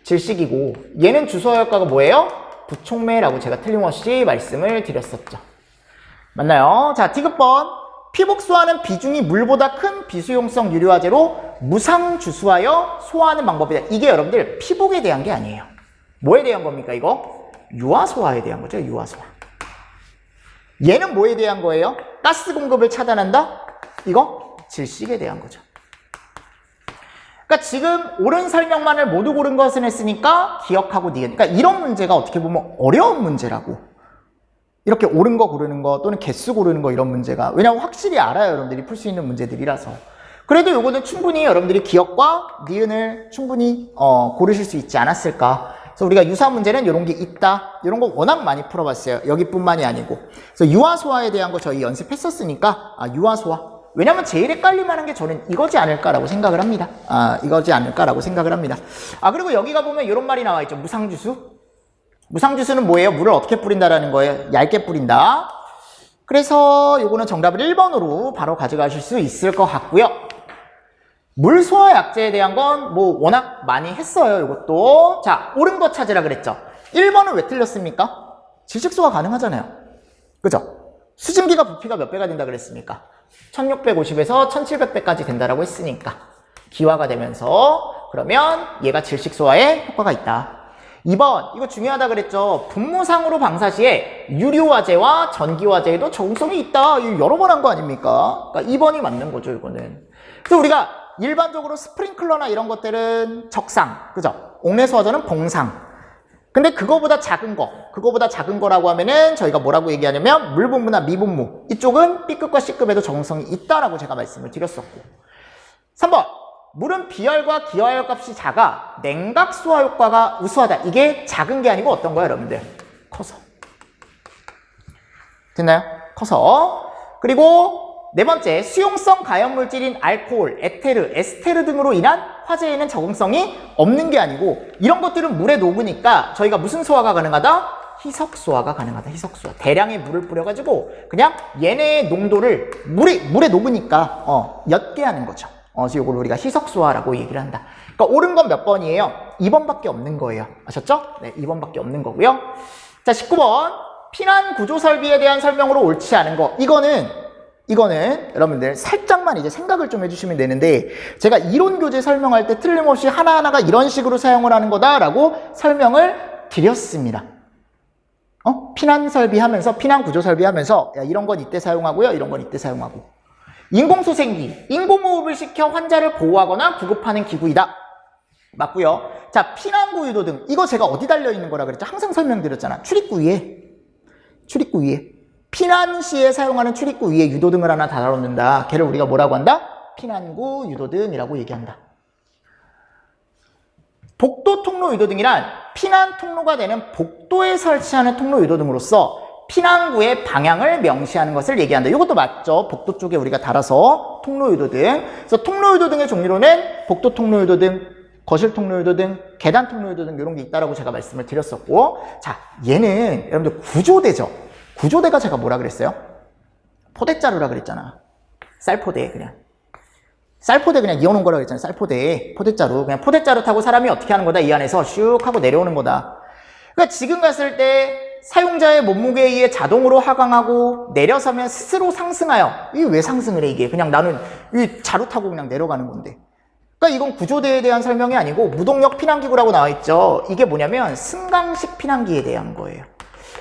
질식이고 얘는 주소화 효과가 뭐예요? 부촉매라고 제가 틀림없이 말씀을 드렸었죠. 맞나요? 자, 디귿번. 피복소화는 비중이 물보다 큰 비수용성 유료화제로 무상주수하여 소화하는 방법이다. 이게 여러분들 피복에 대한 게 아니에요. 뭐에 대한 겁니까 이거? 유화소화에 대한 거죠. 유화소화. 얘는 뭐에 대한 거예요? 가스 공급을 차단한다? 이거 질식에 대한 거죠. 그러니까 지금 옳은 설명만을 모두 고른 것은 했으니까 기억하고 니은. 그러니까 이런 문제가 어떻게 보면 어려운 문제라고. 이렇게 옳은 거 고르는 거 또는 개수 고르는 거 이런 문제가. 왜냐하면 확실히 알아요. 여러분들이 풀 수 있는 문제들이라서. 그래도 요거는 충분히 여러분들이 기억과 니은을 충분히 고르실 수 있지 않았을까. 그래서 우리가 유사 문제는 이런 게 있다. 이런 거 워낙 많이 풀어봤어요. 여기뿐만이 아니고. 그래서 유화소화에 대한 거 저희 연습했었으니까 유화소화 왜냐면 제일 헷갈릴만한 게 저는 이거지 않을까라고 생각을 합니다. 이거지 않을까라고 생각을 합니다. 그리고 여기가 보면 이런 말이 나와 있죠. 무상주수. 무상주수는 뭐예요? 물을 어떻게 뿌린다라는 거예요? 얇게 뿌린다. 그래서 요거는 정답을 1번으로 바로 가져가실 수 있을 것 같고요. 물 소화 약제에 대한 건 뭐 워낙 많이 했어요. 이것도. 자, 옳은 거 찾으라 그랬죠. 1번은 왜 틀렸습니까? 질식소화 가능하잖아요. 그죠? 수증기가 부피가 몇 배가 된다 그랬습니까? 1650에서 1700배까지 된다라고 했으니까 기화가 되면서 그러면 얘가 질식소화에 효과가 있다. 2번 이거 중요하다 그랬죠. 분무상으로 방사 시에 유류화제와 전기화제에도 적응성이 있다. 이거 여러 번 한 거 아닙니까? 그러니까 2번이 맞는 거죠. 이거는. 그래서 우리가 일반적으로 스프링클러나 이런 것들은 적상, 그죠? 옥내수화제는 봉상. 근데 그거보다 작은 거라고 하면은 저희가 뭐라고 얘기하냐면 물분무나 미분무. 이쪽은 B급과 C급에도 적응성이 있다라고 제가 말씀을 드렸었고. 3번. 물은 비열과 기화열 값이 작아 냉각 수화 효과가 우수하다. 이게 작은 게 아니고 어떤 거예요, 여러분들? 커서. 됐나요? 커서. 그리고 네 번째, 수용성 가염 물질인 알코올, 에테르, 에스테르 등으로 인한 화재에는 적응성이 없는 게 아니고 이런 것들은 물에 녹으니까 저희가 무슨 소화가 가능하다? 희석 소화가 가능하다. 희석 소화. 대량의 물을 뿌려가지고 그냥 얘네의 농도를 물에 녹으니까 옅게 하는 거죠. 그래서 이걸 우리가 희석 소화라고 얘기를 한다. 그러니까 옳은 건 몇 번이에요? 2번밖에 없는 거예요. 아셨죠? 네, 2번밖에 없는 거고요. 자, 19번. 피난 구조 설비에 대한 설명으로 옳지 않은 거. 이거는 여러분들 살짝만 이제 생각을 좀 해주시면 되는데 제가 이론 교재 설명할 때 틀림없이 하나하나가 이런 식으로 사용을 하는 거다라고 설명을 드렸습니다. 피난 설비 하면서 피난 구조 설비 하면서 야, 이런 건 이때 사용하고요. 이런 건 이때 사용하고. 인공소생기, 인공호흡을 시켜 환자를 보호하거나 구급하는 기구이다. 맞고요. 자, 피난구 유도등. 이거 제가 어디 달려있는 거라 그랬죠? 항상 설명드렸잖아. 출입구 위에. 피난 시에 사용하는 출입구 위에 유도등을 하나 달아놓는다. 걔를 우리가 뭐라고 한다? 피난구 유도등이라고 얘기한다. 복도 통로 유도등이란 피난 통로가 되는 복도에 설치하는 통로 유도등으로서 피난구의 방향을 명시하는 것을 얘기한다. 이것도 맞죠? 복도 쪽에 우리가 달아서 통로 유도등. 그래서 통로 유도등의 종류로는 복도 통로 유도등, 거실 통로 유도등, 계단 통로 유도등 이런 게 있다라고 제가 말씀을 드렸었고, 자, 얘는 여러분들 구조대죠. 구조대가 제가 뭐라 그랬어요? 포대자루라 그랬잖아. 쌀포대 그냥. 쌀포대 그냥 이어놓은 거라 그랬잖아요. 쌀포대, 포대자루. 그냥 포대자루 타고 사람이 어떻게 하는 거다? 이 안에서 슉 하고 내려오는 거다. 그러니까 지금 갔을 때 사용자의 몸무게에 의해 자동으로 하강하고 내려서면 스스로 상승하여. 이게 왜 상승을 해 이게? 그냥 나는 이 자루 타고 그냥 내려가는 건데. 그러니까 이건 구조대에 대한 설명이 아니고 무동력 피난기구라고 나와 있죠. 이게 뭐냐면 승강식 피난기에 대한 거예요.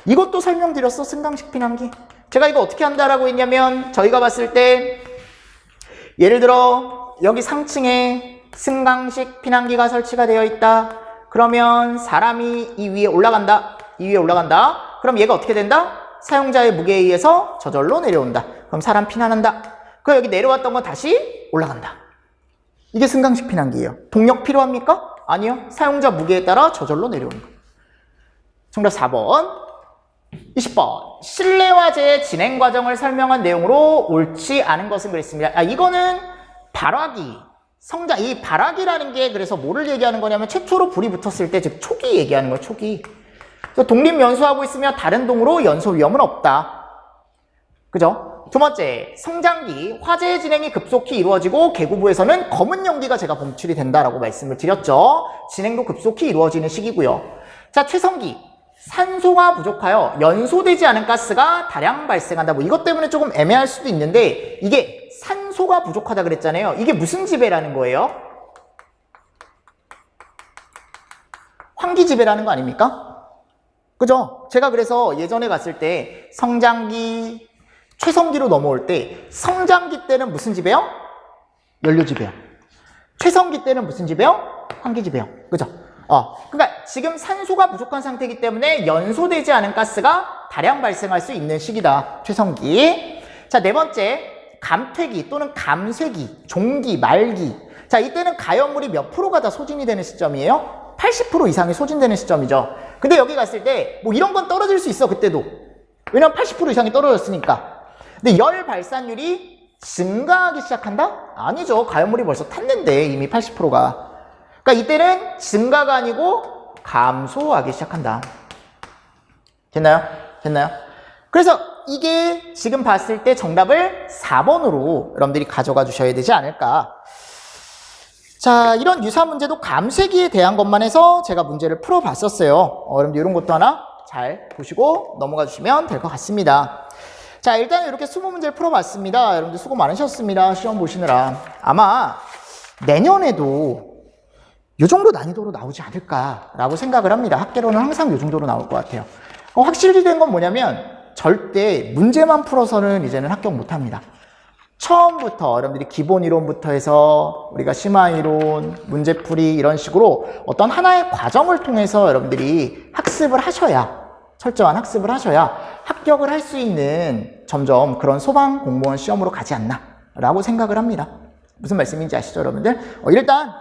이것도 설명드렸어. 승강식 피난기. 제가 이거 어떻게 한다라고 했냐면 저희가 봤을 때 예를 들어 여기 상층에 승강식 피난기가 설치가 되어 있다. 그러면 사람이 이 위에 올라간다. 그럼 얘가 어떻게 된다? 사용자의 무게에 의해서 저절로 내려온다. 그럼 사람 피난한다. 그럼 여기 내려왔던 건 다시 올라간다. 이게 승강식 피난기예요. 동력 필요합니까? 아니요. 사용자 무게에 따라 저절로 내려오는 거. 정답 4번. 20번. 실내화재의 진행 과정을 설명한 내용으로 옳지 않은 것은 그랬습니다. 이거는 발화기. 이 발화기라는 게 그래서 뭐를 얘기하는 거냐면 최초로 불이 붙었을 때 즉 초기 얘기하는 거예요. 초기. 그래서 독립 연소하고 있으면 다른 동으로 연소 위험은 없다. 그죠? 두 번째, 성장기. 화재의 진행이 급속히 이루어지고 계구부에서는 검은 연기가 제가 검출이 된다라고 말씀을 드렸죠. 진행도 급속히 이루어지는 시기고요. 자, 최성기. 산소가 부족하여 연소되지 않은 가스가 다량 발생한다. 뭐 이것 때문에 조금 애매할 수도 있는데 이게 산소가 부족하다 그랬잖아요. 이게 무슨 지배라는 거예요? 환기지배라는 거 아닙니까? 그죠? 제가 그래서 예전에 갔을 때 성장기, 최성기로 넘어올 때 성장기 때는 무슨 지배요? 연료지배요. 최성기 때는 무슨 지배요? 환기지배요. 그죠? 그러니까 지금 산소가 부족한 상태이기 때문에 연소되지 않은 가스가 다량 발생할 수 있는 시기다. 최성기. 자, 네 번째, 감퇴기 또는 감쇄기, 종기, 말기. 자, 이때는 가연물이 몇 프로가 다 소진이 되는 시점이에요? 80% 이상이 소진되는 시점이죠. 근데 여기 갔을 때 뭐 이런 건 떨어질 수 있어, 그때도. 왜냐면 80% 이상이 떨어졌으니까. 근데 열 발산율이 증가하기 시작한다? 아니죠. 가연물이 벌써 탔는데 이미 80%가. 그러니까 이때는 증가가 아니고 감소하기 시작한다. 됐나요? 됐나요? 그래서 이게 지금 봤을 때 정답을 4번으로 여러분들이 가져가 주셔야 되지 않을까. 자, 이런 유사 문제도 감쇄기에 대한 것만 해서 제가 문제를 풀어봤었어요. 여러분들 이런 것도 하나 잘 보시고 넘어가 주시면 될 것 같습니다. 자, 일단 이렇게 20문제를 풀어봤습니다. 여러분들 수고 많으셨습니다. 시험 보시느라. 아마 내년에도 이 정도 난이도로 나오지 않을까라고 생각을 합니다. 학계로는 항상 이 정도로 나올 것 같아요. 확실히 된 건 뭐냐면 절대 문제만 풀어서는 이제는 합격 못합니다. 처음부터 여러분들이 기본 이론부터 해서 우리가 심화 이론, 문제풀이 이런 식으로 어떤 하나의 과정을 통해서 여러분들이 학습을 하셔야, 철저한 학습을 하셔야 합격을 할 수 있는 점점 그런 소방 공무원 시험으로 가지 않나 라고 생각을 합니다. 무슨 말씀인지 아시죠, 여러분들? 일단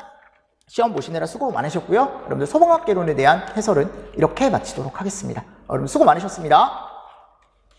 시험 보시느라 수고 많으셨고요. 여러분들 소방학개론에 대한 해설은 이렇게 마치도록 하겠습니다. 여러분 수고 많으셨습니다.